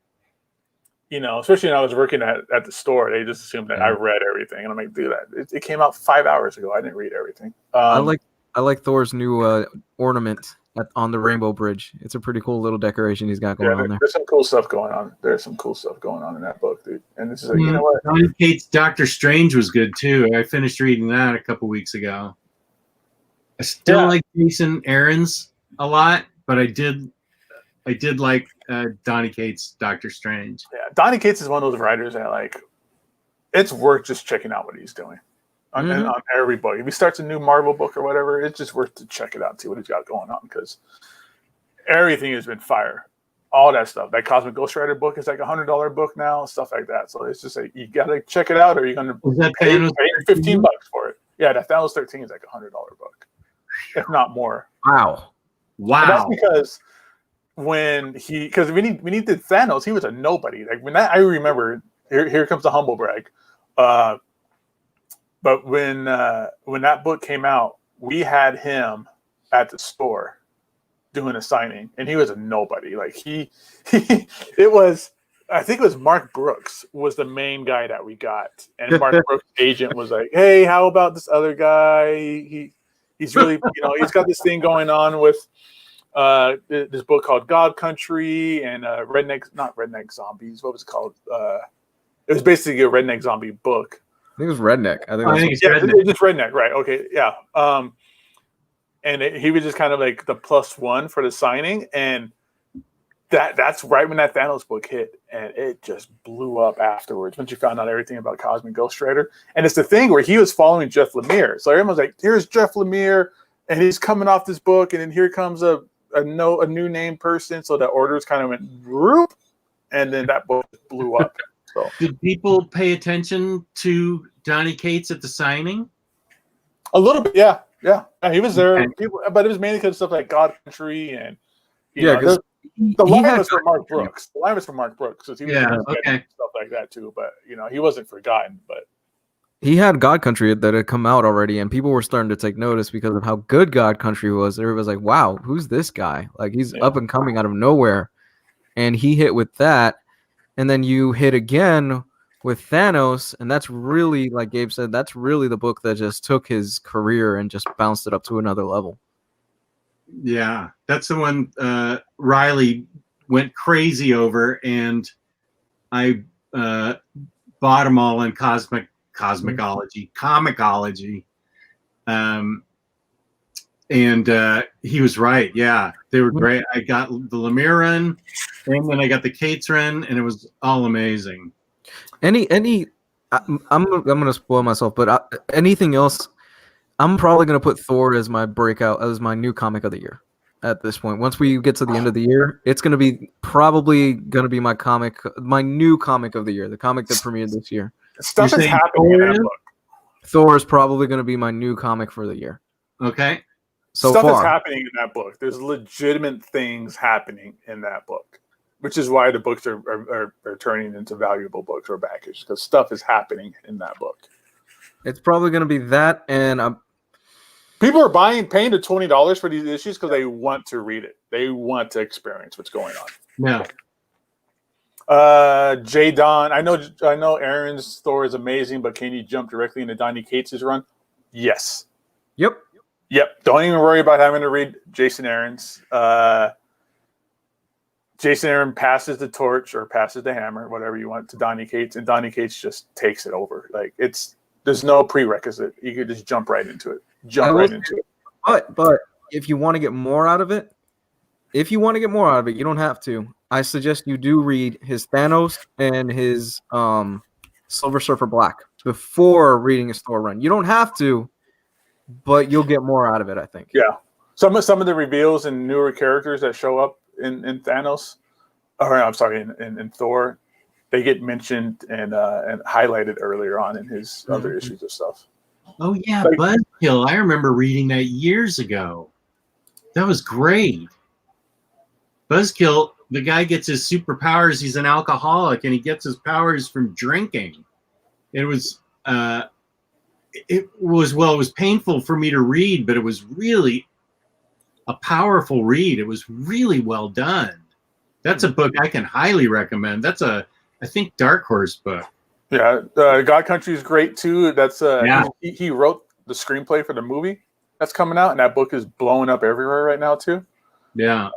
especially when I was working at the store, they just assumed that I read everything. And I'm like, dude, it came out 5 hours ago. I didn't read everything. I like Thor's new ornament on the Rainbow Bridge. It's a pretty cool little decoration he's got going on there. There's some cool stuff going on. There's some cool stuff going on in that book, dude. And this is like, you know what? Donny Cates' Doctor Strange was good too. I finished reading that a couple weeks ago. I still like Jason Aaron's a lot, but I did like Donny Cates' Doctor Strange. Yeah, Donny Cates is one of those writers that it's worth just checking out what he's doing on every book. If he starts a new Marvel book or whatever, it's just worth to check it out and see what he's got going on because everything has been fire. All that stuff. That Cosmic Ghost Rider book is like $100 book now, stuff like that. So it's just like you gotta check it out, or you're gonna pay $15 for it. Yeah, that Thanos 13 is like $100 book, if not more. Wow. And that's because when because we need the Thanos, he was a nobody. Like when I remember, here comes the humble brag. But when that book came out, we had him at the store doing a signing, and he was a nobody. Like I think it was Mark Brooks was the main guy that we got, and Mark Brooks' agent was like, "Hey, how about this other guy? He's really he's got this thing going on with this book called God Country and not redneck zombies. What was it called? It was basically a redneck zombie book." I think it was Redneck. I think it's Redneck. It's just Redneck, right? Okay, yeah. And he was just kind of like the +1 for the signing, and that's right when that Thanos book hit, and it just blew up afterwards once you found out everything about Cosmic Ghost Rider. And it's the thing where he was following Jeff Lemire, so everyone's like, "Here's Jeff Lemire, and he's coming off this book, and then here comes a new name person." So the orders kind of went whoop, and then that book blew up. So did people pay attention to Donny Cates at the signing? A little bit, yeah. He was there, but it was mainly because of stuff like God Country and the line was from Mark Brooks. The line was from Mark Brooks because he was stuff like that too. But he wasn't forgotten. But he had God Country that had come out already, and people were starting to take notice because of how good God Country was. Everybody was like, "Wow, who's this guy? Like he's up and coming out of nowhere," and he hit with that. And then you hit again with Thanos, and that's really, like Gabe said, that's really the book that just took his career and just bounced it up to another level. Yeah, that's the one Ryley went crazy over, and I bought them all in Comixology. And he was right. Yeah, they were great. I got the Lemire run, and then I got the Cates run, and it was all amazing. I'm gonna spoil myself, but anything else, I'm probably gonna put Thor as my breakout, as my new comic of the year. at this point. Once we get to the end of the year, it's going to be my new comic of the year, the comic that premiered this year. Stuff is happening in that book. Thor is probably going to be my new comic for the year. Okay. So Stuff far. is happening in that book. There's legitimate things happening in that book, which is why the books are turning into valuable books or backage, because stuff is happening in that book. It's probably going to be that, and people are paying the $20 for these issues because they want to read it. They want to experience what's going on. Yeah. J. Don, I know Aaron's Thor is amazing, but can you jump directly into Donny Cates' run? Yes. Yep. Don't even worry about having to read Jason Aaron's. Jason Aaron passes the torch or passes the hammer, whatever you want, to Donny Cates, and Donny Cates just takes it over. Like there's no prerequisite. You could just jump right into it. But if you want to get more out of it, you don't have to. I suggest you do read his Thanos and his Silver Surfer Black before reading his Thor run. You don't have to, but you'll get more out of it, I think. Yeah. Some of the reveals and newer characters that show up in Thanos, in Thor, they get mentioned and highlighted earlier on in his other issues of stuff. Oh yeah, Buzzkill. I remember reading that years ago. That was great. Buzzkill, the guy gets his superpowers. He's an alcoholic, and he gets his powers from drinking. It was painful for me to read, but it was really a powerful read. It was really well done. That's a book I can highly recommend. That's I think Dark Horse book. Yeah, God Country is great too. That's he wrote the screenplay for the movie that's coming out, and that book is blowing up everywhere right now too. Yeah.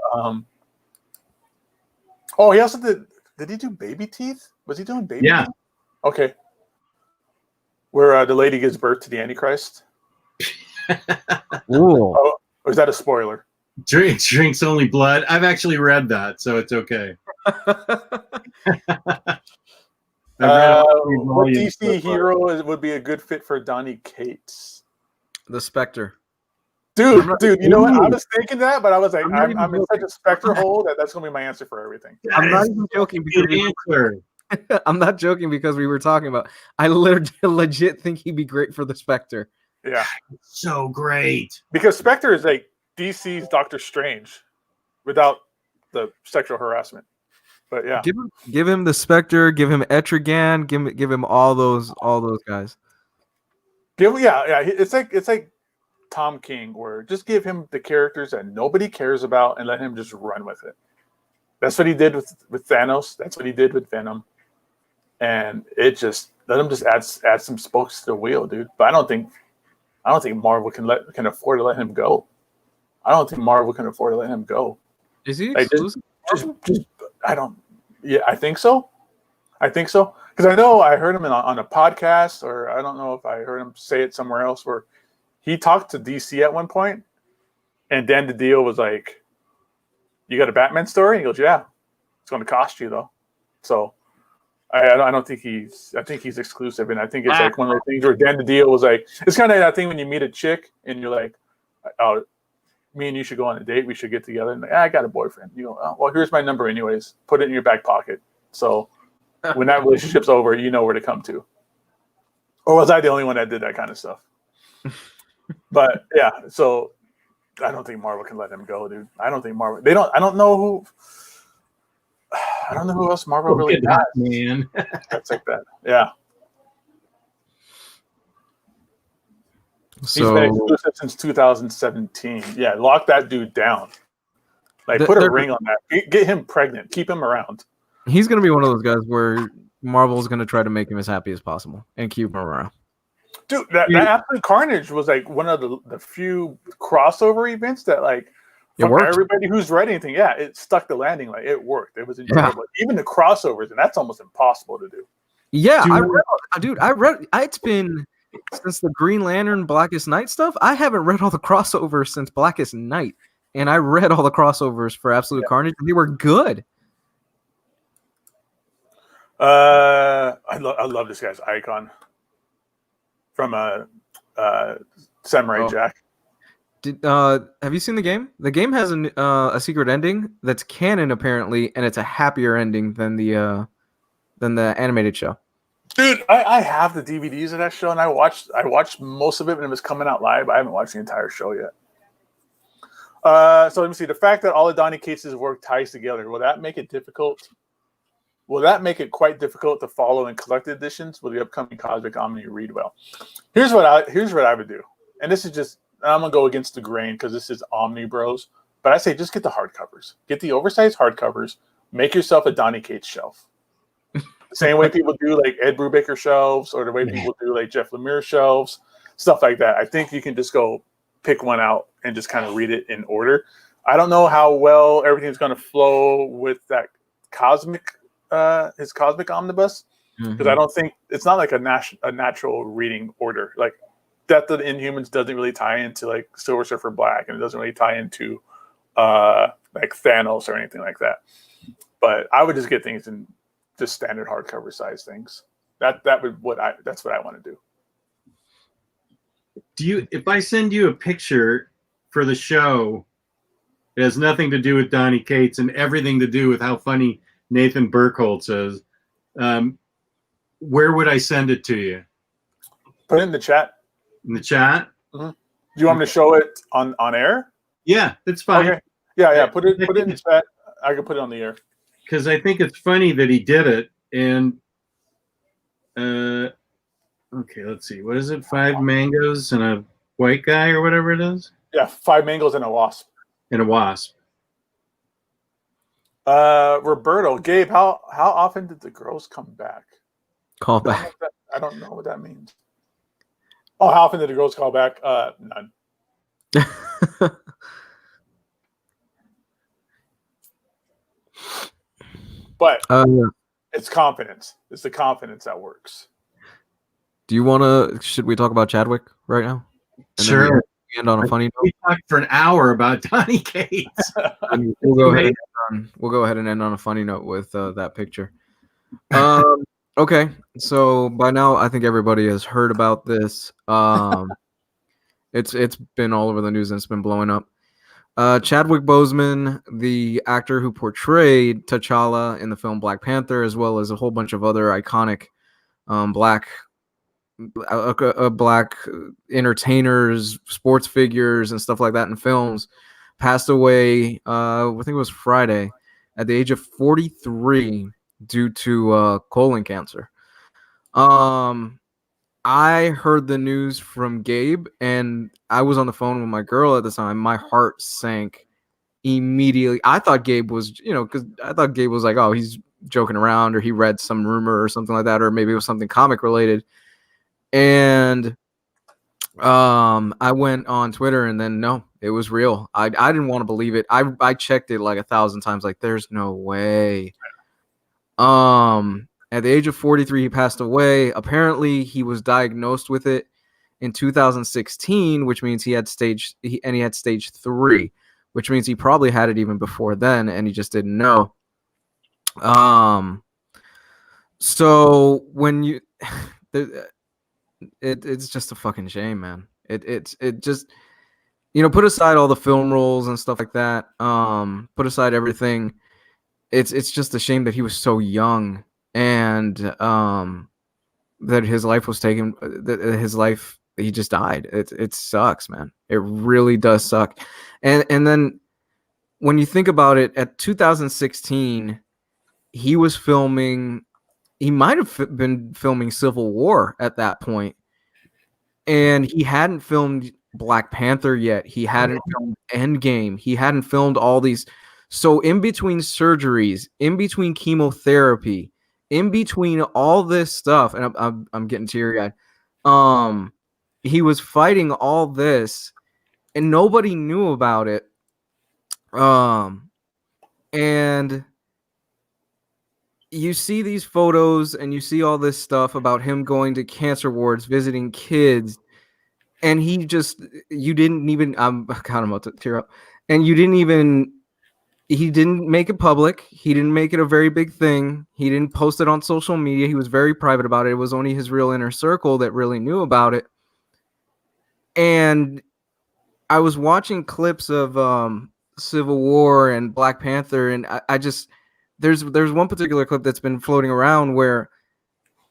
He also did he do Baby Teeth? Was he doing Baby Teeth? Okay. Where the lady gives birth to the Antichrist. Ooh. Oh, or is that a spoiler? Drinks only blood. I've actually read that, so it's okay. What DC hero would be a good fit for Donny Cates? The Spectre. Dude, you know what? I was thinking that, but I was like, I'm in such a Spectre hole that's going to be my answer for everything. I'm not even joking. I'm not joking because we were talking about. I legit think he'd be great for the Spectre. Yeah, so great. Because Spectre is like DC's Doctor Strange, without the sexual harassment. But yeah, give him the Spectre. Give him Etrigan. Give him all those guys. It's like Tom King, where just give him the characters that nobody cares about and let him just run with it. That's what he did with Thanos. That's what he did with Venom. And it just let him just add some spokes to the wheel, dude. But I don't think Marvel can afford to let him go. I don't think Marvel can afford to let him go. Is he exclusive? I think so. Because I know I heard him on a podcast, or I don't know if I heard him say it somewhere else, where he talked to DC at one point, and Dan DiDio was like, "You got a Batman story?" And he goes, "Yeah, it's going to cost you though." So I don't think I think he's exclusive, and I think it's like one of those things where Dan DiDio was like, it's kind of that thing when you meet a chick and you're like, "Oh, me and you should go on a date. We should get together." And like, I got a boyfriend. You go, "Oh, well, here's my number anyways. Put it in your back pocket." So when that relationship's over, you know where to come to. Or was I the only one that did that kind of stuff? But yeah, so I don't think Marvel can let him go, dude. I don't think Marvel. I don't know who else Marvel really has. Man. That's like that. Yeah. He's been exclusive since 2017. Yeah, lock that dude down. Like, put a ring on that. Get him pregnant. Keep him around. He's going to be one of those guys where Marvel's going to try to make him as happy as possible and keep him around. Dude, that Absolute Carnage was like one of the few crossover events that, like, from everybody who's read anything, it stuck the landing. Like, it worked. It was enjoyable. Yeah. Even the crossovers, and that's almost impossible to do. Yeah, I read. It's been since the Green Lantern Blackest Night stuff. I haven't read all the crossovers since Blackest Night, and I read all the crossovers for Absolute Carnage, and they were good. I love this guy's icon from Samurai Jack. Have you seen the game? The game has a secret ending that's canon apparently, and it's a happier ending than the animated show. Dude, I have the DVDs of that show, and I watched most of it when it was coming out live. I haven't watched the entire show yet. So let me see. The fact that all of Donny Cates' work ties together, will that make it difficult? Will that make it quite difficult to follow in collected editions with the upcoming Cosmic Omni read well? Here's what I would do, and this is just, I'm gonna go against the grain because this is Omnibros, but I say just get the hardcovers, get the oversized hardcovers, make yourself a Donny Cates shelf. The same way people do like Ed Brubaker shelves, or the way people do like Jeff Lemire shelves, stuff like that. I think you can just go pick one out and just kind of read it in order. I don't know how well everything's going to flow with that his cosmic omnibus, because I don't think it's not like a natural reading order. Like Death of the Inhumans doesn't really tie into like Silver Surfer Black, and it doesn't really tie into like Thanos or anything like that. But I would just get things in just standard hardcover size things. That's what I want to do. If I send you a picture for the show, it has nothing to do with Donny Cates and everything to do with how funny Nathan Burkholz is. Where would I send it to you? Put it in the chat. In the chat? Mm-hmm. Do you want me to show it on air? Yeah, that's fine. Okay. Yeah. Put it in the chat. I can put it on the air. Because I think it's funny that he did it. And okay, let's see. What is it? 5 mangoes and a white guy or whatever it is? Yeah, 5 mangoes and a wasp. And a wasp. Roberto, Gabe, how often did the girls come back? Call back. I don't know what that means. Oh, how often did the girls call back? None. But it's confidence. It's the confidence that works. Do you want to? Should we talk about Chadwick right now? And sure. End on a funny note. We talked for an hour about Donny Cates. We'll go ahead and end on a funny note with that picture. Okay, so by now I think everybody has heard about this. It's been all over the news and it's been blowing up. Chadwick Boseman, the actor who portrayed T'Challa in the film Black Panther, as well as a whole bunch of other iconic black entertainers, sports figures, and stuff like that in films, passed away. I think it was Friday, at the age of 43, due to colon cancer. I heard the news from Gabe, and I was on the phone with my girl at the time. My heart sank immediately. I thought Gabe was, because I thought Gabe was like, oh, he's joking around, or he read some rumor or something like that, or maybe it was something comic related. And I went on Twitter, and then no, it was real. I didn't want to believe it. I checked it like 1,000 times, like there's no way. At the age of 43, he passed away. Apparently, he was diagnosed with it in 2016, which means he had stage 3, which means he probably had it even before then, and he just didn't know. So when you, it's just a fucking shame, man. It just, put aside all the film roles and stuff like that. Put aside everything. It's just a shame that he was so young, and that his life was taken. He just died. It sucks, man. It really does suck. And then when you think about it, at 2016, he was filming. He might have been filming Civil War at that point, and he hadn't filmed Black Panther yet. He hadn't filmed Endgame. He hadn't filmed all these. So in between surgeries, in between chemotherapy, in between all this stuff, and I'm getting teary-eyed. He was fighting all this, and nobody knew about it. And you see these photos, and you see all this stuff about him going to cancer wards, visiting kids, and you didn't even. I'm kind of about to tear up, and you didn't even. He didn't make it public. He didn't make it a very big thing. He didn't post it on social media. He was very private about it. It was only his real inner circle that really knew about it. And I was watching clips of Civil War and Black Panther, and I just there's one particular clip that's been floating around where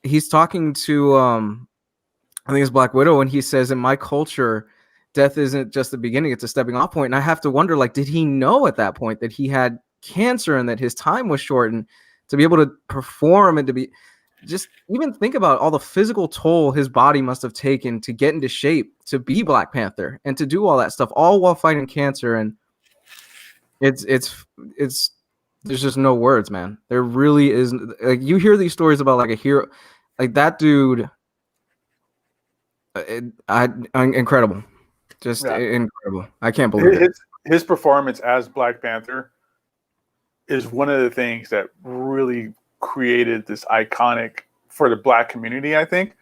he's talking to I think it's Black Widow, and he says, in my culture, death isn't just the beginning, it's a stepping off point. And I have to wonder, like, did he know at that point that he had cancer and that his time was shortened to be able to perform and to be just even think about all the physical toll his body must have taken to get into shape to be Black Panther and to do all that stuff, all while fighting cancer. And it's there's just no words, man. There really is. Like, you hear these stories about like a hero, like that dude. Incredible, just incredible. I can't believe it. His performance as Black Panther is one of the things that really created this iconic for the Black community. I think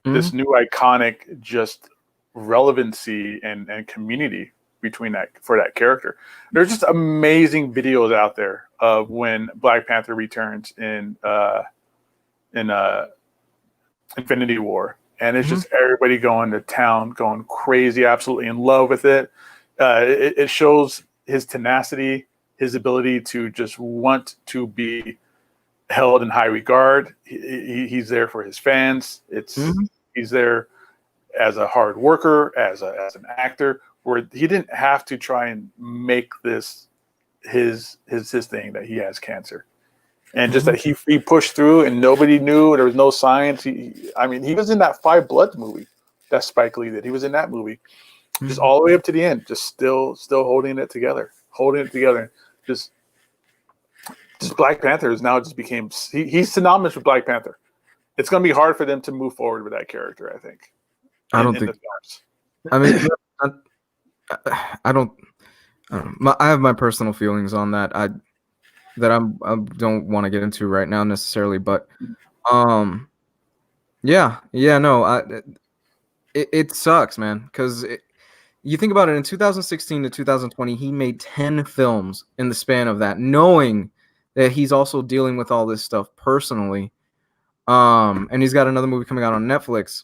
this new iconic just relevancy and community between that for that character. There's just amazing videos out there of when Black Panther returns in Infinity War. And it's just everybody going to town, going crazy, absolutely in love with it. It shows his tenacity, his ability to just want to be held in high regard. He's there for his fans. He's there as a hard worker, as an actor, where he didn't have to try and make this his thing that he has cancer. And just that he pushed through and nobody knew. There was no science. He was in that Five Bloods movie that Spike Lee did. He was in that movie just all the way up to the end, just still holding it together. Just Black Panther is now just became, he's synonymous with Black Panther. It's going to be hard for them to move forward with that character, I think. I don't think. I mean, I don't know. I have my personal feelings on that. I don't want to get into right now necessarily, but it sucks, man, because you think about it, in 2016 to 2020 he made 10 films in the span of that, knowing that he's also dealing with all this stuff personally, and he's got another movie coming out on Netflix,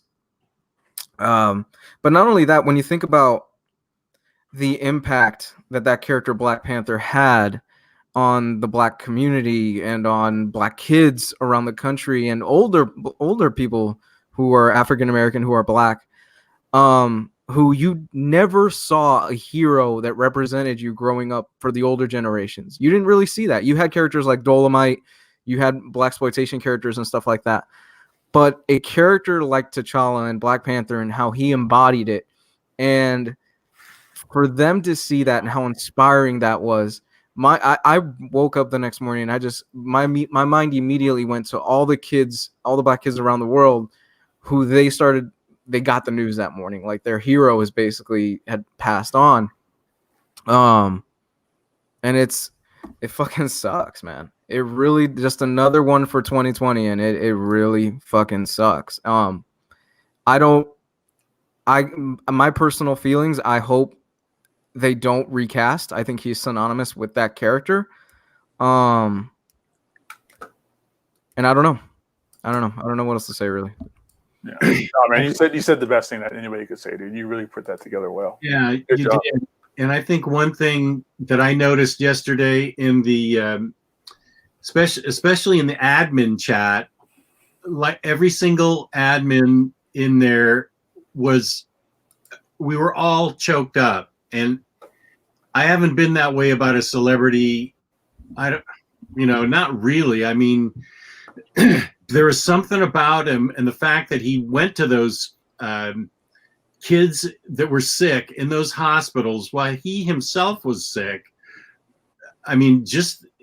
but not only that, when you think about the impact that character Black Panther had on the Black community and on Black kids around the country and older people who are African American, who are Black, who you never saw a hero that represented you growing up for the older generations. You didn't really see that. You had characters like Dolomite, you had Blaxploitation characters and stuff like that. But a character like T'Challa and Black Panther and how he embodied it, and for them to see that and how inspiring that was, I woke up the next morning and my mind immediately went to all the Black kids around the world who they got the news that morning, like their hero is basically had passed on. And it fucking sucks, man. It really just another one for 2020, and it really fucking sucks. My personal feelings, I hope they don't recast. I think he's synonymous with that character. And I don't know. I don't know what else to say, really. Yeah. No, man, you said the best thing that anybody could say, dude. You really put that together well. Yeah, you did. And I think one thing that I noticed yesterday in the especially in the admin chat, like every single admin in there we were all choked up. And I haven't been that way about a celebrity. Not really. I mean, there was something about him, and the fact that he went to those kids that were sick in those hospitals while he himself was sick. I mean,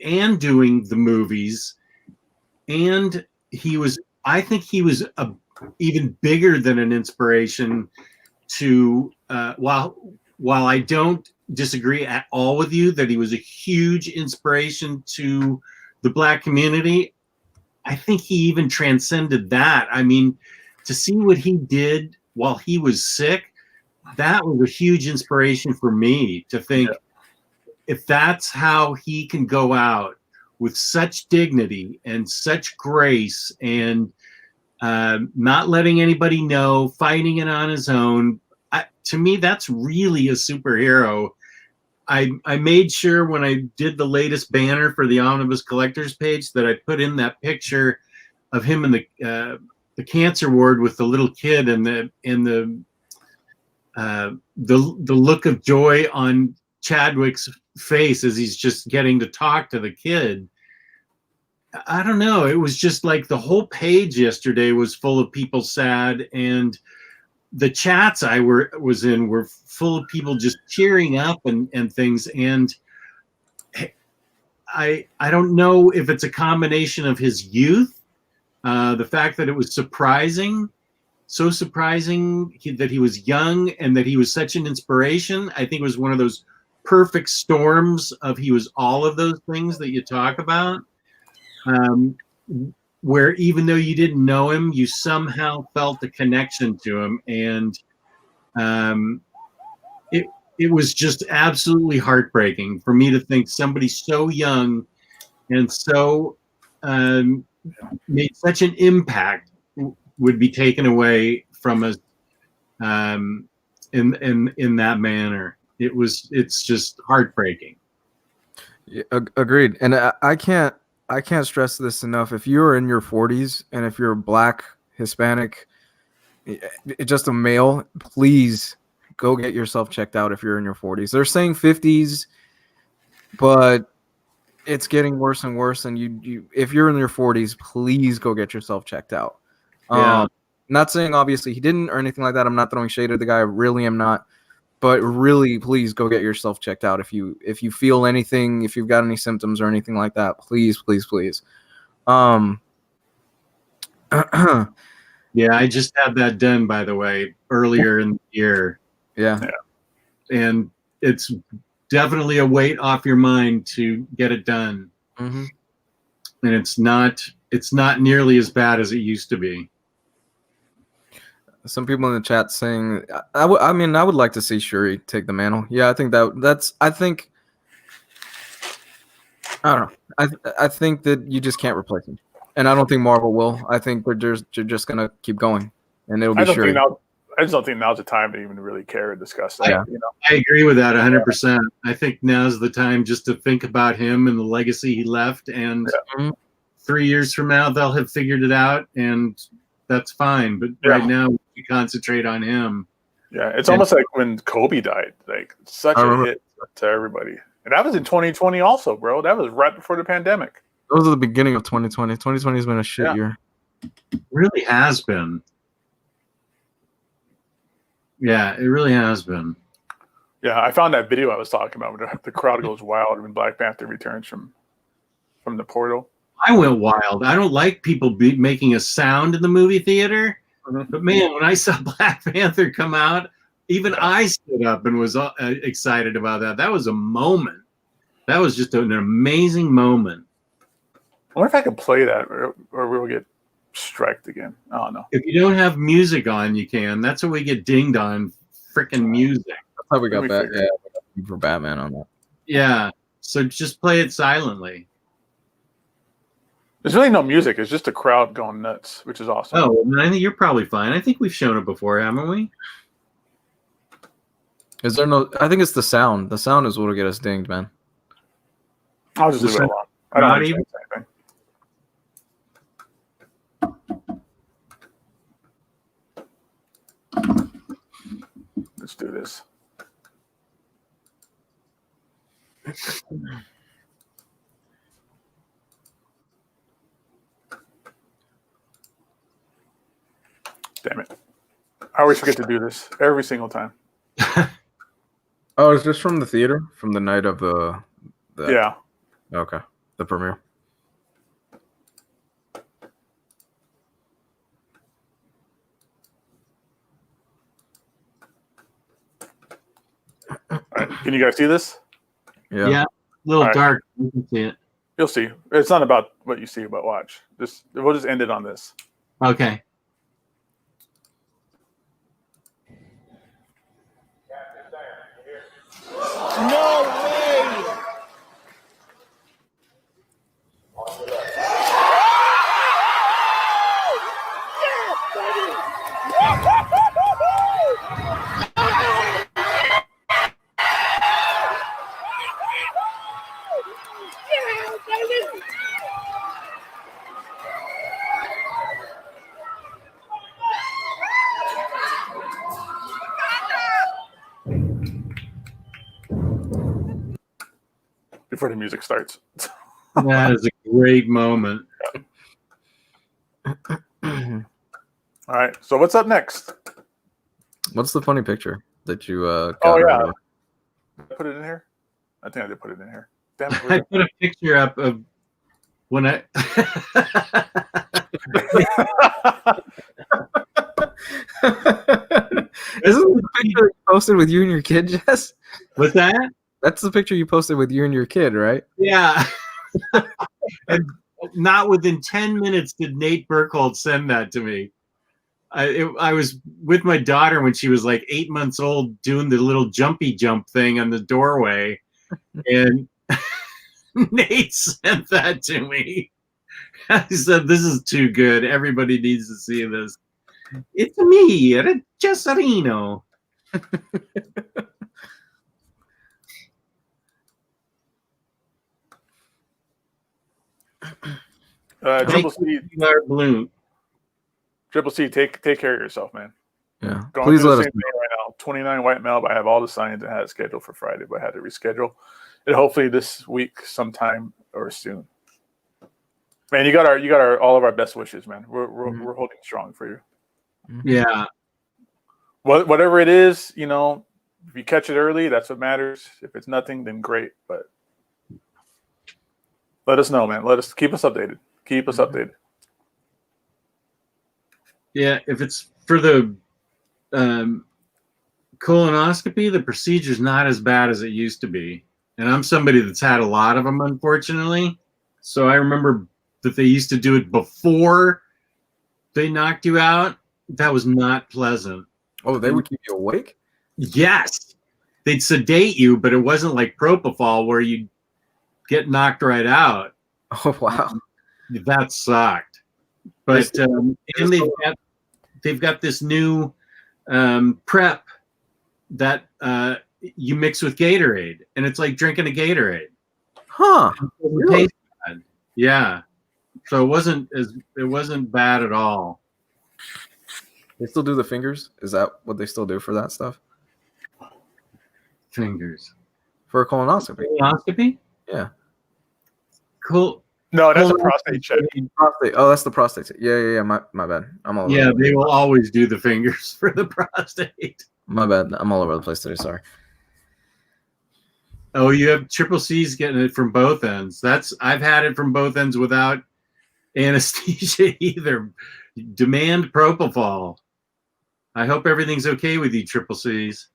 and doing the movies, and I think he was even bigger than an inspiration to, while I don't disagree at all with you that he was a huge inspiration to the Black community, I think he even transcended that. I mean, to see what he did while he was sick, that was a huge inspiration for me to think, if that's how he can go out with such dignity and such grace and not letting anybody know, fighting it on his own. to me, that's really a superhero. I made sure when I did the latest banner for the Omnibus collectors page that I put in that picture of him in the cancer ward with the little kid and the look of joy on Chadwick's face as he's just getting to talk to the kid. I don't know. It was just like the whole page yesterday was full of people sad, and the chats I was in were full of people just cheering up and things. And I don't know if it's a combination of his youth, the fact that it was so surprising that he was young and that he was such an inspiration. I think it was one of those perfect storms of he was all of those things that you talk about, where even though you didn't know him, you somehow felt a connection to him. And it was just absolutely heartbreaking for me to think somebody so young and so made such an impact would be taken away from us in that manner. It's just heartbreaking. Yeah, agreed. And I can't stress this enough. If you're in your 40s and if you're Black, Hispanic, just a male, please go get yourself checked out if you're in your 40s. They're saying 50s, but it's getting worse and worse. And you if you're in your 40s, please go get yourself checked out. Yeah. Not saying obviously he didn't or anything like that. I'm not throwing shade at the guy. I really am not. But really, please go get yourself checked out. If you feel anything, if you've got any symptoms or anything like that, please. Yeah, I just had that done, by the way, earlier in the year. Yeah. And it's definitely a weight off your mind to get it done. Mm-hmm. And it's not nearly as bad as it used to be. Some people in the chat saying, I would like to see Shuri take the mantle. Yeah, I think I don't know. I think that you just can't replace him, and I don't think Marvel will. I think they're just gonna keep going, and it'll be Shuri. I just don't think now's the time to even really care or discuss that. Yeah. I agree with that 100%. I think now's the time just to think about him and the legacy he left, and 3 years from now they'll have figured it out, and that's fine. But right now we concentrate on him. Yeah, it's almost like when Kobe died. Like such a hit to everybody. And that was in 2020 also, bro. That was right before the pandemic. That was the beginning of 2020. 2020 has been a shit year. It really has been. Yeah, it really has been. Yeah, I found that video I was talking about where the crowd goes wild when Black Panther returns from the portal. I went wild. I don't like people making a sound in the movie theater. But man, when I saw Black Panther come out, even I stood up and was excited about that. That was a moment. That was just an amazing moment. I wonder if I could play that or we'll get striked again. I don't know. If you don't have music on, you can. That's what we get dinged on. Freaking music. That's how we got for Batman on that. Yeah. So just play it silently. There's really no music. It's just a crowd going nuts, which is awesome. Oh, I think you're probably fine. I think we've shown it before, haven't we? Is there no? I think it's the sound. The sound is what'll get us dinged, man. I'll just leave it alone. I don't Not even. Let's do this. Damn it. I always forget to do this every single time. Oh, is this from the theater? From the night of the Yeah. Okay. The premiere. Right. Can you guys see this? Yeah. A little dark. You can see it. You'll see. It's not about what you see, but watch. We'll just end it on this. Okay. No way! before the music starts. That is a great moment. All right. So what's up next? What's the funny picture that you got? Oh yeah, right away? I put it in here. I think I did put it in here. Damn it. I put a picture up of when I. Isn't the picture you posted with you and your kid, Jess? What's that? That's the picture you posted with you and your kid, right? Yeah. And not within 10 minutes did Nate Burkhold send that to me. I was with my daughter when she was like 8 months old doing the little jumpy jump thing on the doorway. And Nate sent that to me. He said, "This is too good. Everybody needs to see this. It's me, Cesarino." Triple C, Bloom. Triple C, take care of yourself, man. Yeah. Going Please through let the us same thing right now. 29 white male, but I have all the signs and had it scheduled for Friday, but I had to reschedule it. Hopefully this week, sometime or soon. Man, you got all of our best wishes, man. We're holding strong for you. Yeah. Whatever it is, you know, if you catch it early, that's what matters. If it's nothing, then great. But let us know, man. Keep us updated. Keep us updated. Yeah, if it's for the colonoscopy, the procedure's not as bad as it used to be. And I'm somebody that's had a lot of them, unfortunately. So I remember that they used to do it before they knocked you out. That was not pleasant. Oh, they would keep you awake? Yes. They'd sedate you, but it wasn't like propofol where you get knocked right out. Oh, wow. That sucked. But and they've got this new prep that you mix with Gatorade, and it's like drinking a Gatorade. Huh. It tastes bad. Yeah. So it wasn't bad at all. They still do the fingers? Is that what they still do for that stuff? Fingers. For a colonoscopy? Colonoscopy? Yeah. Cool. No, that's a prostate check. Prostate. Oh, that's the prostate. Yeah. My bad. I'm all over. Yeah, they will always do the fingers for the prostate. My bad. I'm all over the place today. Sorry. Oh, you have Triple C's getting it from both ends. I've had it from both ends without anesthesia either. Demand propofol. I hope everything's okay with you, Triple C's.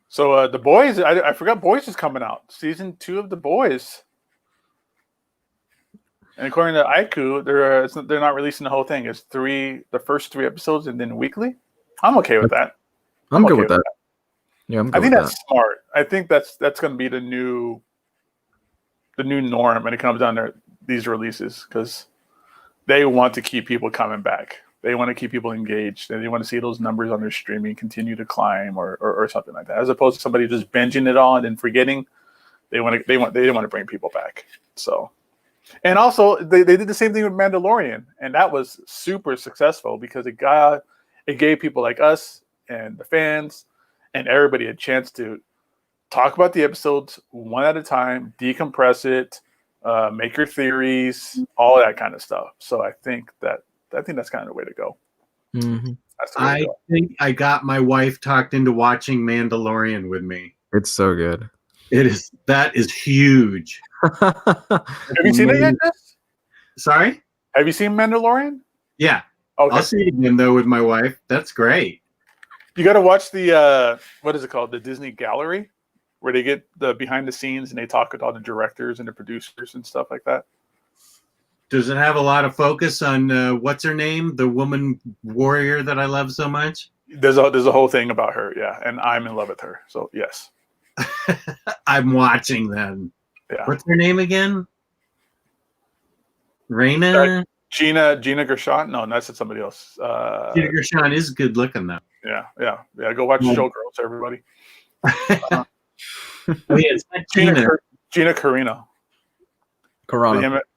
So The Boys, I forgot Boys is coming out. Season 2 of The Boys. And according to Aiku, they're not releasing the whole thing. It's the first 3 episodes and then weekly. I'm okay with that. I'm good with that. Yeah, I'm good I think with that's smart. I think that's going to be the new norm when it comes down to these releases, because they want to keep people coming back. They want to keep people engaged, and they want to see those numbers on their streaming continue to climb or something like that, as opposed to somebody just binging it all and then forgetting. They want to bring people back. So, and also they did the same thing with Mandalorian, and that was super successful because it gave people like us and the fans and everybody a chance to talk about the episodes one at a time, decompress it, make your theories, all that kind of stuff. So I think that's kind of the way to go. Mm-hmm. I think I got my wife talked into watching Mandalorian with me. It's so good. That is huge. Have you seen it yet, Chris? Sorry? Have you seen Mandalorian? Yeah. Okay. I'll see it again though with my wife. That's great. You got to watch the what is it called? The Disney Gallery, where they get the behind the scenes and they talk with all the directors and the producers and stuff like that. Does it have a lot of focus on what's her name, the woman warrior that I love so much? There's a whole thing about her, yeah, and I'm in love with her. So yes, I'm watching then. yeah. What's her name again? Raina? Gina Gershon? No, that's somebody else. Gina Gershon is good looking though. Yeah. Go watch Showgirls, everybody. Oh, yeah, it's not Gina Carano.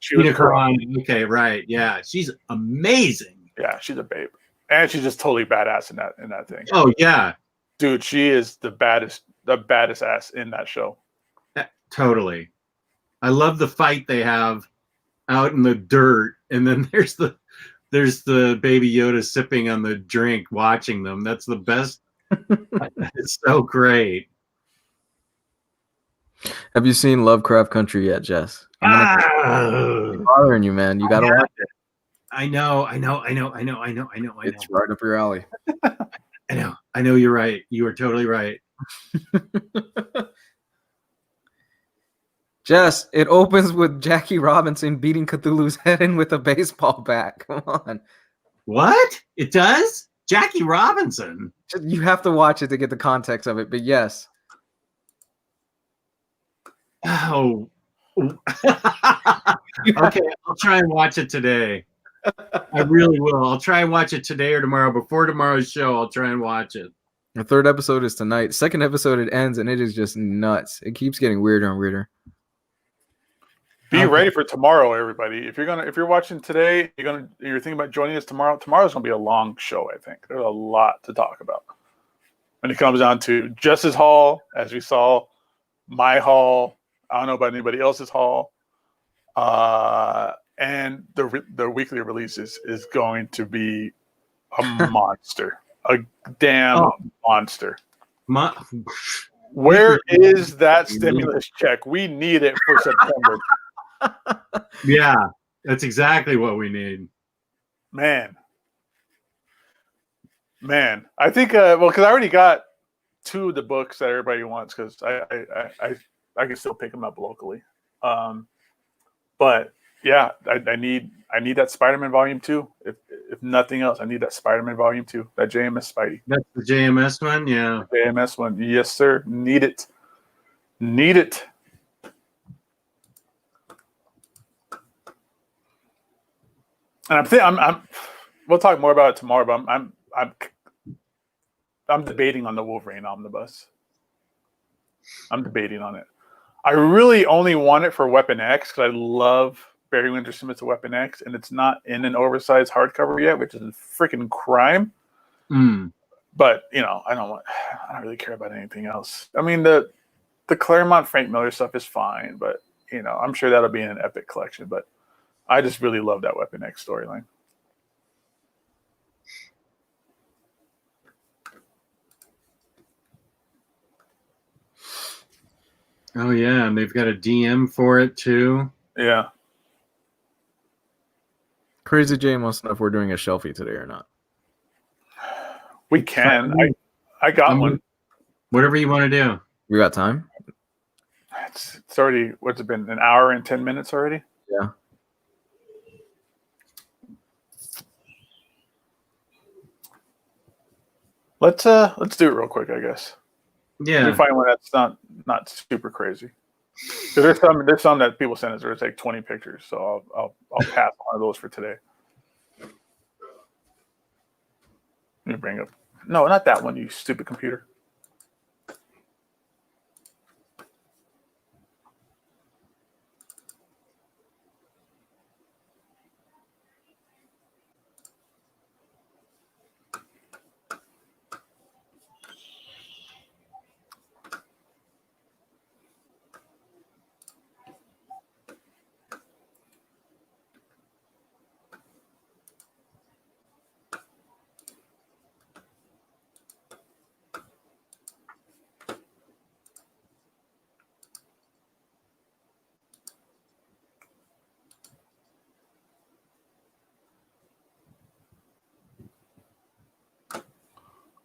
Gina Carano. Okay, right. Yeah, she's amazing. Yeah, she's a babe, and she's just totally badass in that thing. Oh yeah, dude, she is the baddest ass in that show. Totally. I love the fight they have out in the dirt, and then there's the Baby Yoda sipping on the drink, watching them. That's the best. It's so great. Have you seen Lovecraft Country yet, Jess? I'm bothering you, man. You gotta watch it. I know. It's right up your alley. I know. You're right. You are totally right. Jess, it opens with Jackie Robinson beating Cthulhu's head in with a baseball bat. Come on. What? It does? Jackie Robinson? You have to watch it to get the context of it, but yes. Oh. Okay, I'll try and watch it today. I really will. I'll try and watch it today or tomorrow. Before tomorrow's show, I'll try and watch it. The third episode is tonight. Second episode, it ends, and it is just nuts. It keeps getting weirder and weirder. Be ready for tomorrow, everybody. If you're watching today, you're thinking about joining us tomorrow. Tomorrow's gonna be a long show. I think there's a lot to talk about when it comes down to Jess's haul, as we saw, my haul. I don't know about anybody else's haul, and the weekly releases is going to be a monster, a damn monster. Where is that stimulus check? We need it for September. Yeah, that's exactly what we need. Man. I think because I already got 2 of the books that everybody wants, because I can still pick them up locally. But yeah, I need that Spider-Man Volume 2. If nothing else, I need that Spider-Man Volume 2, that JMS Spidey. That's the JMS one, yeah. JMS one, yes sir. Need it. And I'm we'll talk more about it tomorrow, but I'm debating on the Wolverine Omnibus. I'm debating on it. I really only want it for Weapon X because I love Barry Windsor Smith's Weapon X, and it's not in an oversized hardcover yet, which is a freaking crime. But I don't really care about anything else. I mean, the Claremont Frank Miller stuff is fine, but I'm sure that'll be in an epic collection. But I just really love that Weapon X storyline. Oh yeah, and they've got a DM for it too. Yeah. Crazy Jay wants to know if we're doing a Shelfie today or not. We can. I got one. Whatever you want to do. We got time? It's already, what's it been, an hour and 10 minutes already? Yeah. Let's do it real quick, I guess. Yeah. We find one that's not super crazy. Because there's some that people send us where it's like 20 pictures, so I'll pass one of those for today. Let me bring up. No, not that one, you stupid computer.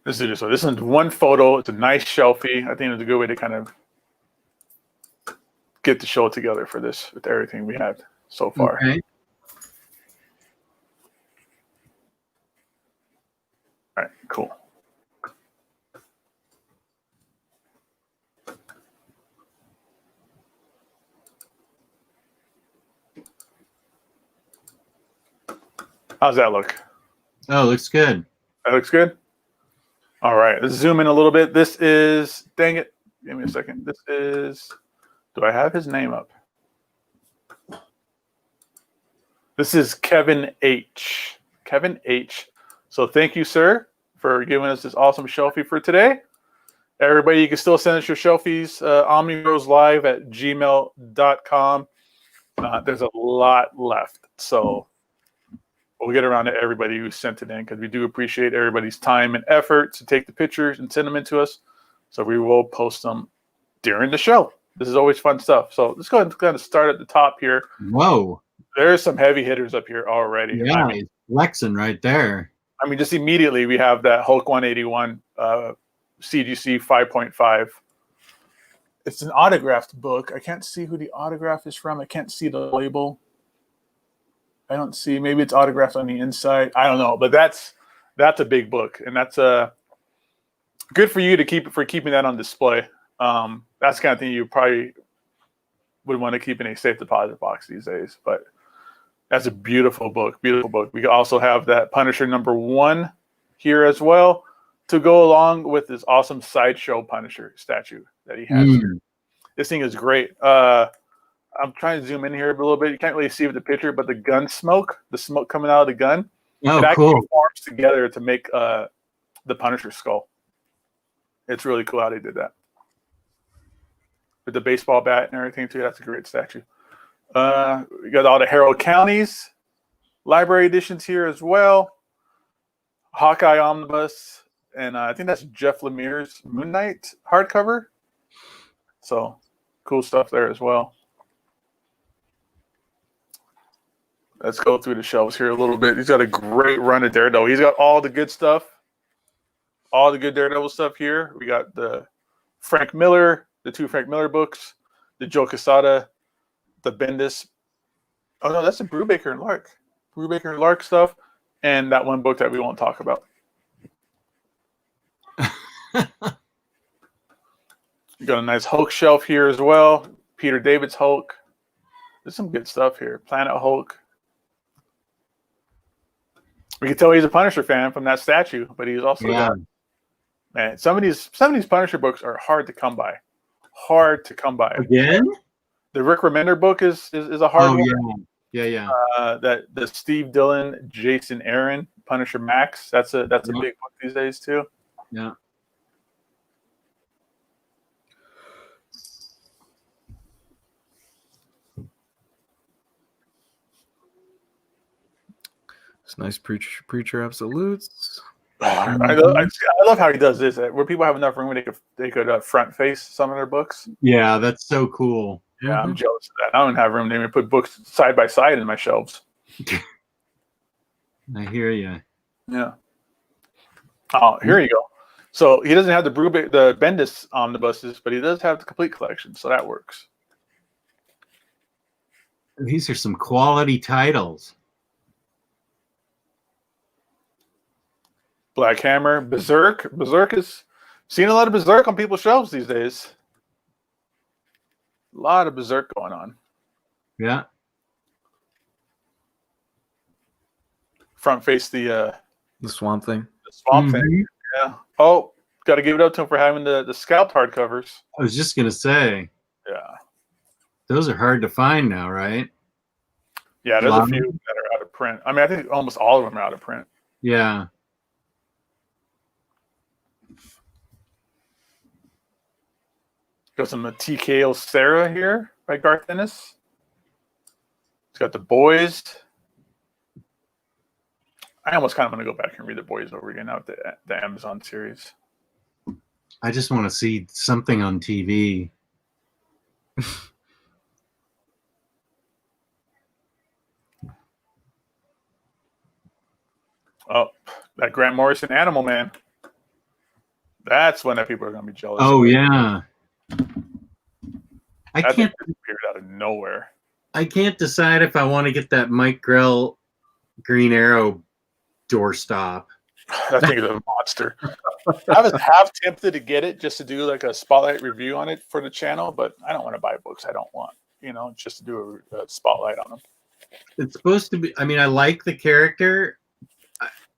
Let's do this. So this is one photo. It's a nice Shelfie. I think it's a good way to kind of get the show together for this with everything we have so far. Okay. All right, cool. How's that look? Oh, looks good. That looks good? All right, let's zoom in a little bit. This is, dang it, give me a second. This is, do I have his name up? This is Kevin H. Kevin H. So thank you, sir, for giving us this awesome Shelfie for today. Everybody, you can still send us your Shelfies. Omnibroslive@gmail.com. There's a lot left, so we'll get around to everybody who sent it in because we do appreciate everybody's time and effort to take the pictures and send them in to us. So we will post them during the show. This is always fun stuff. So let's go ahead and kind of start at the top here. Whoa. There's some heavy hitters up here already. Yeah, I mean, he's flexing right there. I mean, just immediately we have that Hulk 181 CGC 5.5. It's an autographed book. I can't see who the autograph is from. I can't see the label. I don't see. Maybe it's autographed on the inside. I don't know, but that's a big book, and that's good for you to keeping that on display. That's the kind of thing you probably would want to keep in a safe deposit box these days. But that's a beautiful book. Beautiful book. We also have that Punisher #1 here as well to go along with this awesome Sideshow Punisher statue that he has here. This thing is great. I'm trying to zoom in here a little bit. You can't really see with the picture, but the gun smoke, the smoke coming out of the gun, Oh, it actually cool. forms together to make the Punisher skull. It's really cool how they did that. With the baseball bat and everything too. That's a great statue. We got all the Harold Counties library editions here as well. Hawkeye Omnibus. And I think that's Jeff Lemire's Moon Knight hardcover. So cool stuff there as well. Let's go through the shelves here a little bit. He's got a great run of Daredevil. He's got all the good stuff. All the good Daredevil stuff here. We got the Frank Miller, the 2 Frank Miller books, the Joe Quesada, the Bendis. Oh, no, that's the Brubaker and Lark. Brubaker and Lark stuff. And that one book that we won't talk about. You got a nice Hulk shelf here as well. Peter David's Hulk. There's some good stuff here. Planet Hulk. We can tell he's a Punisher fan from that statue, but he's also got, man, some of these Punisher books are hard to come by. Hard to come by. Again? The Rick Remender book is a hard one. Yeah. That the Steve Dillon, Jason Aaron, Punisher Max. That's a big book these days too. Yeah. It's nice preacher absolutes. I love how he does this. Where people have enough room where they could front face some of their books. Yeah, that's so cool. Yeah, I'm jealous of that. I don't have room to even put books side by side in my shelves. I hear you. Yeah. Oh, here you go. So he doesn't have the Bendis omnibuses, but he does have the complete collection, so that works. These are some quality titles. Black Hammer, Berserk. Berserk is seeing a lot of Berserk on people's shelves these days. A lot of Berserk going on. Yeah. Front face the Swamp Thing. The Swamp Thing. Yeah. Oh, got to give it up to him for having the scalped hardcovers. I was just gonna say. Yeah. Those are hard to find now, right? Yeah, there's a few that are out of print. I mean, I think almost all of them are out of print. Yeah. Got some TKO Sarah here by Garth Ennis. It's got The Boys. I almost kind of want to go back and read The Boys over again out the Amazon series. I just want to see something on TV. Oh, that Grant Morrison Animal Man. That's one that people are going to be jealous Oh, of. yeah. I can't disappeared out of nowhere. I can't decide if I want to get that Mike Grell Green Arrow doorstop. That thing is a monster. I was half tempted to get it just to do like a spotlight review on it for the channel, but I don't want to buy books I don't want, just to do a spotlight on them. It's supposed to be, I mean, I like the character.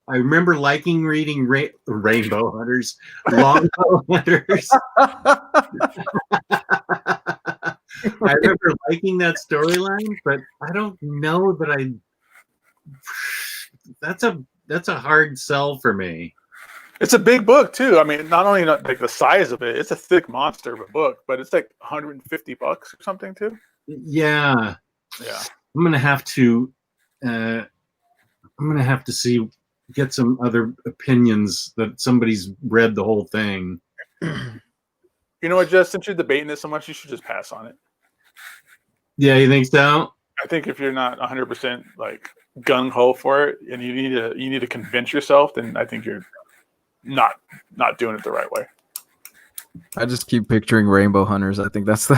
I remember liking reading Rainbow Hunters, Longbow Hunters. I remember liking that storyline, but I don't know that that's a hard sell for me. It's a big book too. I mean, not only like the size of it, it's a thick monster of a book, but it's like $150 or something too. Yeah. Yeah. I'm gonna have to get some other opinions that somebody's read the whole thing. You know what, Jess? Since you're debating this so much, you should just pass on it. Yeah, you think so? I think if you're not 100% like gung ho for it, and you need to convince yourself, then I think you're not doing it the right way. I just keep picturing Rainbow Hunters. I think that's the.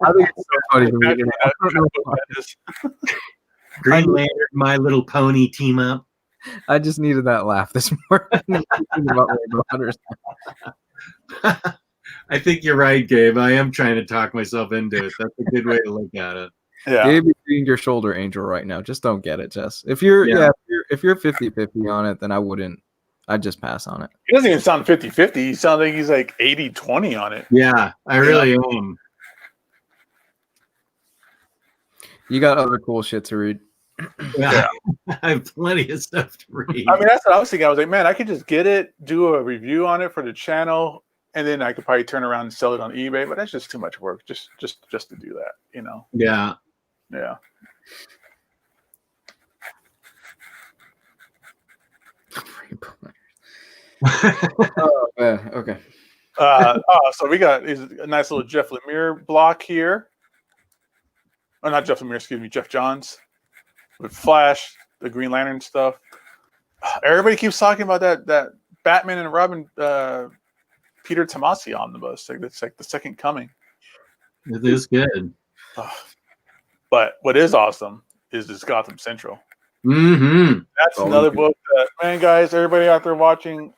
I think it's so funny to me. Green Lantern, My Little Pony team up. I just needed that laugh this morning. Thinking about Rainbow Hunters. I think you're right, Gabe. I am trying to talk myself into it. That's a good way to look at it. Yeah. Gabe is being your shoulder angel right now. Just don't get it, Jess. If you're if you're 50-50 on it, then I wouldn't. I'd just pass on it. He doesn't even sound 50-50. He sounds like he's like 80-20 on it. Yeah, I really am. You got other cool shit to read. Yeah. I have plenty of stuff to read. I mean, that's what I was thinking. I was like, man, I could just get it, do a review on it for the channel, and then I could probably turn around and sell it on eBay. But that's just too much work, just to do that, you know? Yeah. Yeah. Oh, man. Okay. So we got a nice little Jeff Lemire block here. Oh, not Jeff Lemire, excuse me, Jeff Johns with Flash, the Green Lantern stuff. Everybody keeps talking about that Batman and Robin Peter Tomasi omnibus. Like it's like the second coming. It is good. But what is awesome is this Gotham Central. Mm-hmm. That's another book that, man, guys, everybody out there watching,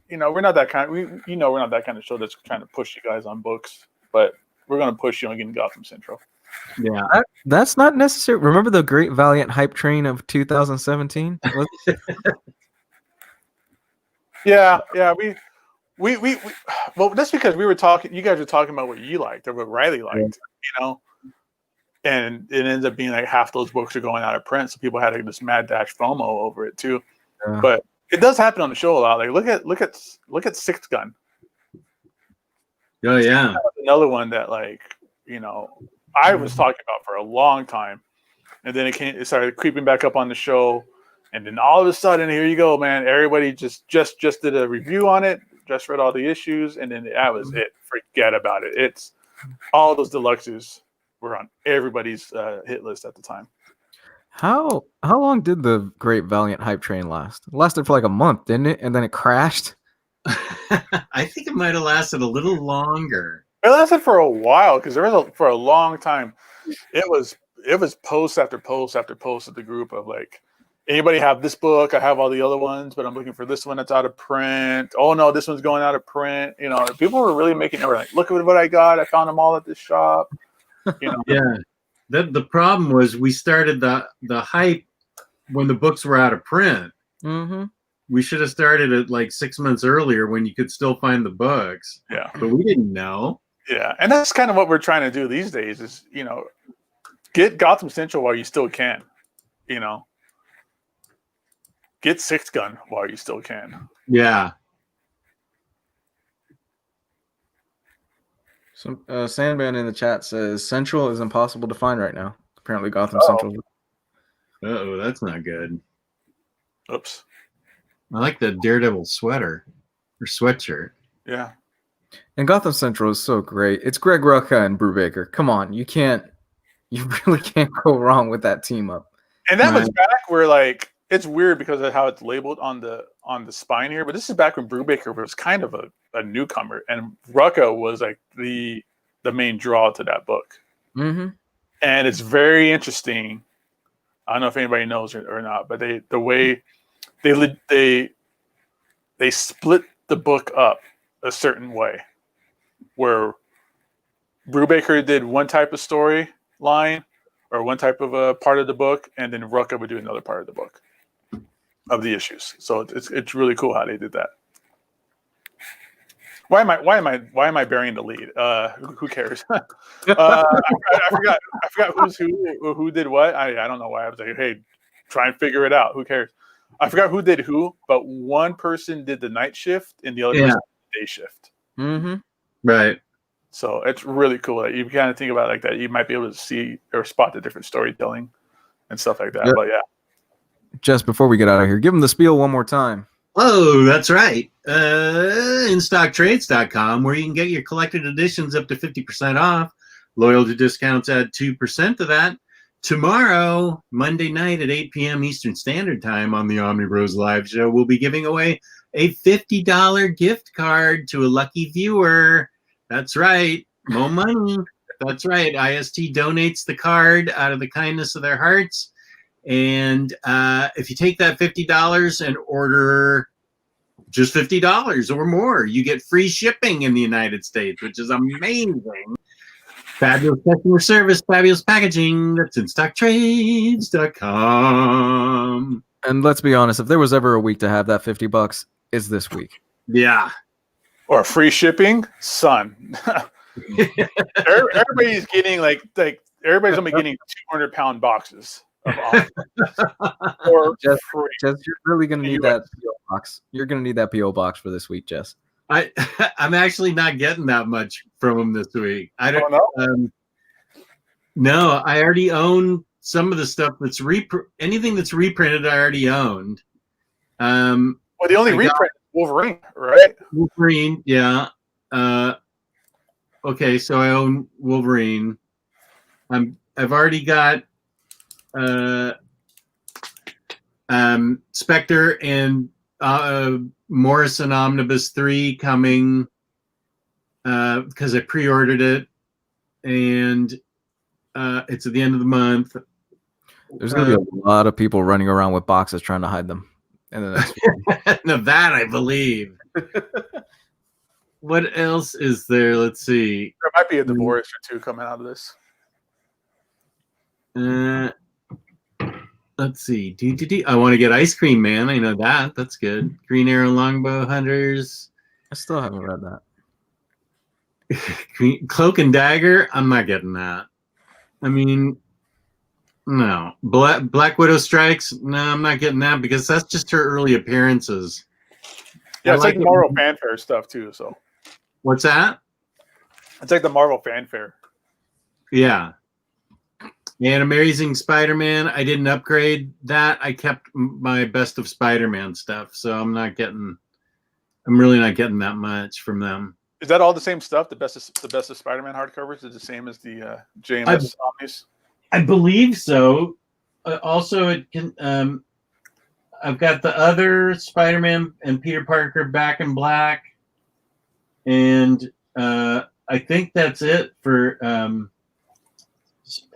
you know, we're not that kind of show that's trying to push you guys on books, but we're going to push you on getting Gotham Central. Yeah. That's not necessary. Remember the Great Valiant hype train of 2017? Yeah. We well, that's because we were talking. You guys were talking about what you liked or what Ryley liked, you know, and it ends up being like half those books are going out of print, so people had like this mad dash FOMO over it too. Yeah. But it does happen on the show a lot. Like look at Sixth Gun. Oh yeah. Another one that, like, you know, I was talking about for a long time, and then it started creeping back up on the show, and then all of a sudden, here you go, man! Everybody just did a review on it, just read all the issues, and then that was it. Forget about it. It's all those deluxes were on everybody's hit list at the time. How long did the Great Valiant hype train last? It lasted for like a month, didn't it? And then it crashed. I think it might have lasted a little longer. It lasted for a while because for a long time, it was post after post after post of the group of like, anybody have this book? I have all the other ones, but I'm looking for this one that's out of print. Oh no, this one's going out of print. You know, people were really making it like, look at what I got. I found them all at this shop. You know, yeah. The problem was we started the hype when the books were out of print. Mm-hmm. We should have started it like 6 months earlier when you could still find the books. Yeah, but we didn't know. Yeah, and that's kind of what we're trying to do these days is, you know, get Gotham Central while you still can, you know. Get Sixth Gun while you still can. Yeah. So Sandman in the chat says Central is impossible to find right now. Apparently Gotham Central. Uh-oh, that's not good. Oops. I like the Daredevil sweater or sweatshirt. Yeah. And Gotham Central is so great. It's Greg Rucka and Brubaker. Come on, you really can't go wrong with that team up. And that was back where, like, it's weird because of how it's labeled on the spine here, but this is back when Brubaker was kind of a newcomer, and Rucka was like the main draw to that book. Mm-hmm. And it's very interesting. I don't know if anybody knows or not, but the way they split the book up a certain way, where Brubaker did one type of storyline or one type of a part of the book, and then Rucka would do another part of the book of the issues. So it's really cool how they did that. Why am I burying the lead? Who cares? I forgot who did what. I don't know why. I was like, hey, try and figure it out. Who cares? I forgot who did who, but one person did the night shift and the other person did the day shift. Mm-hmm. Right. So it's really cool that you kind of think about it like that. You might be able to see or spot the different storytelling and stuff like that. Yep. But yeah. Just before we get out of here, give them the spiel one more time. Oh, that's right. InStockTrades.com, where you can get your collected editions up to 50% off. Loyalty discounts add 2% to that. Tomorrow, Monday night at 8 p.m. Eastern Standard Time on the Omnibros live show, we'll be giving away a $50 gift card to a lucky viewer. That's right. More money. That's right. IST donates the card out of the kindness of their hearts. And if you take that $50 and order just $50 or more, you get free shipping in the United States, which is amazing. Fabulous customer service, fabulous packaging. That's InStockTrades.com. And let's be honest, if there was ever a week to have that $50, it's this week. Yeah. Or free shipping, son. Everybody's getting like everybody's gonna be getting 200-pound boxes of or Jess, free. Jess, you're really gonna need that PO box. You're gonna need that PO box for this week, Jess. I'm actually not getting that much from them this week. I don't know. No, I already own some of the stuff that's anything that's reprinted. I already owned. Well, the only reprint is Wolverine, right? Wolverine, yeah. Okay, so I own Wolverine. I've already got Spectre and Morrison Omnibus 3 coming because I pre-ordered it, and it's at the end of the month. There's going to be a lot of people running around with boxes trying to hide them. And then now that I believe. What else is there? Let's see. There might be a divorce or two coming out of this. Let's see. I want to get Ice Cream Man. I know that. That's good. Green Arrow Longbow Hunters. I still haven't read that. Cloak and Dagger. I'm not getting that. I mean, no. Black Widow Strikes. No, I'm not getting that because that's just her early appearances. Yeah, it's like Marvel fanfare stuff too. So, what's that? It's like the Marvel fanfare. Yeah. And Amazing Spider-Man, I didn't upgrade that. I kept my Best of Spider-Man stuff, so I'm really not getting that much from them. Is that all the same stuff? The best of Spider-Man hardcovers is the same as the JMS Omnis? I believe so. Also, it can. I've got the other Spider-Man and Peter Parker Back in Black, and I think that's it for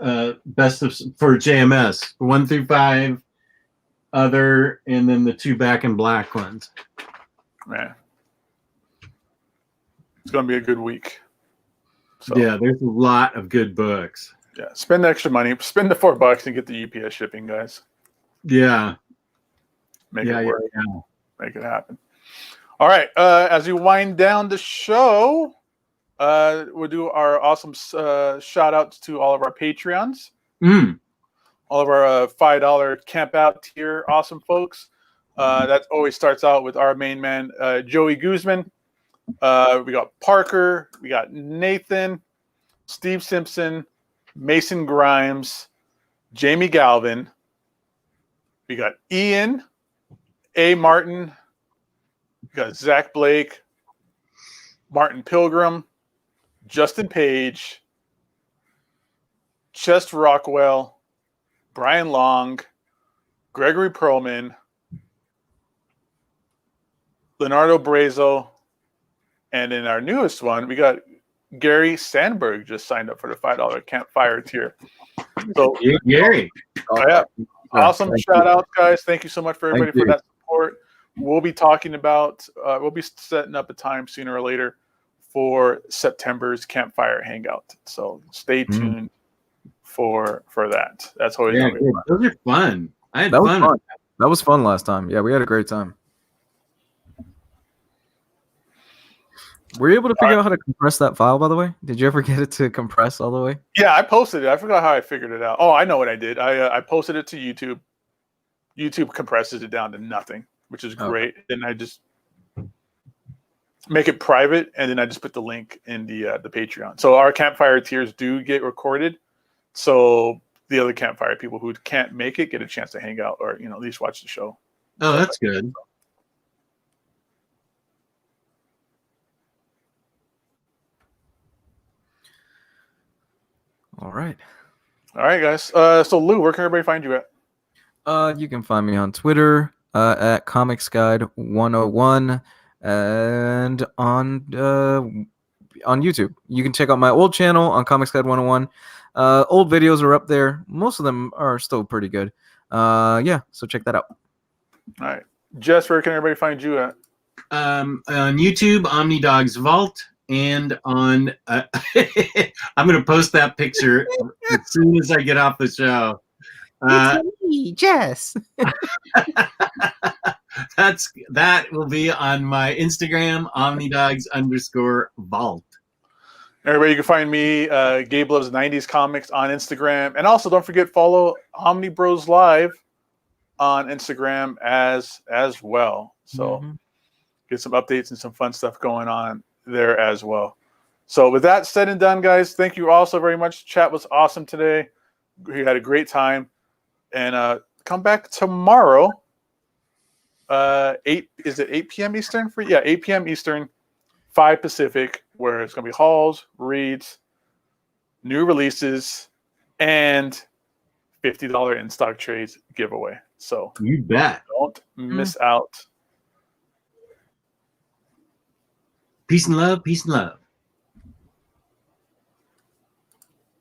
for JMS 1 through 5, other, and then the 2 Back in Black ones. Man, it's gonna be a good week. So, yeah, there's a lot of good books. Yeah, spend the extra money, spend the $4 and get the UPS shipping, guys. Yeah, make it work. Yeah. Make it happen. All right, as we wind down the show, we'll do our awesome shout outs to all of our Patreons, all of our $5 camp out tier awesome folks. That always starts out with our main man, Joey Guzman. We got Parker, we got Nathan, Steve Simpson, Mason Grimes, Jamie Galvin. We got Ian, A. Martin, we got Zach Blake, Martin Pilgrim, Justin Page, Chest Rockwell, Brian Long, Gregory Perlman, Leonardo Brazo, and in our newest one, we got Gary Sandberg just signed up for the $5 campfire tier. So, Gary, awesome shout out, guys! Thank you so much for everybody for that support. We'll be talking about, we'll be setting up a time sooner or later for September's campfire hangout. So stay tuned for that. That's always those are fun. I had fun. That was fun last time. Yeah, we had a great time. Were you able to figure out how to compress that file, by the way? Did you ever get it to compress all the way? Yeah, I posted it. I forgot how I figured it out. Oh, I know what I did. I posted it to YouTube YouTube compresses it down to nothing, which is great. Then I just make it private, and then I just put the link in the Patreon. So our campfire tiers do get recorded, so the other campfire people who can't make it get a chance to hang out or at least watch the show. Oh, that's good. All right, guys. So Lou, where can everybody find you at? you can find me on Twitter at ComicsGuide101 and on YouTube. You can check out my old channel on ComicsGuide101. Old videos are up there. Most of them are still pretty good. So check that out. All right, Jess, where can everybody find you at? On YouTube, Omnidog's Vault, and on I'm going to post that picture as soon as I get off the show. It's me, Jess. That will be on my Instagram, Omnidogs_Vault. Everybody, you can find me, Gabe Loves 90s Comics on Instagram. And also, don't forget, follow Omnibros Live on Instagram as well. So get some updates and some fun stuff going on there as well. So with that said and done, guys, thank you all so very much. Chat was awesome today. We had a great time. And come back tomorrow. 8 p.m. Eastern? 8 p.m. Eastern, 5 Pacific, where it's going to be hauls, reads, new releases, and $50 in stock trades giveaway. So you bet. Don't miss out. Peace and love. Peace and love.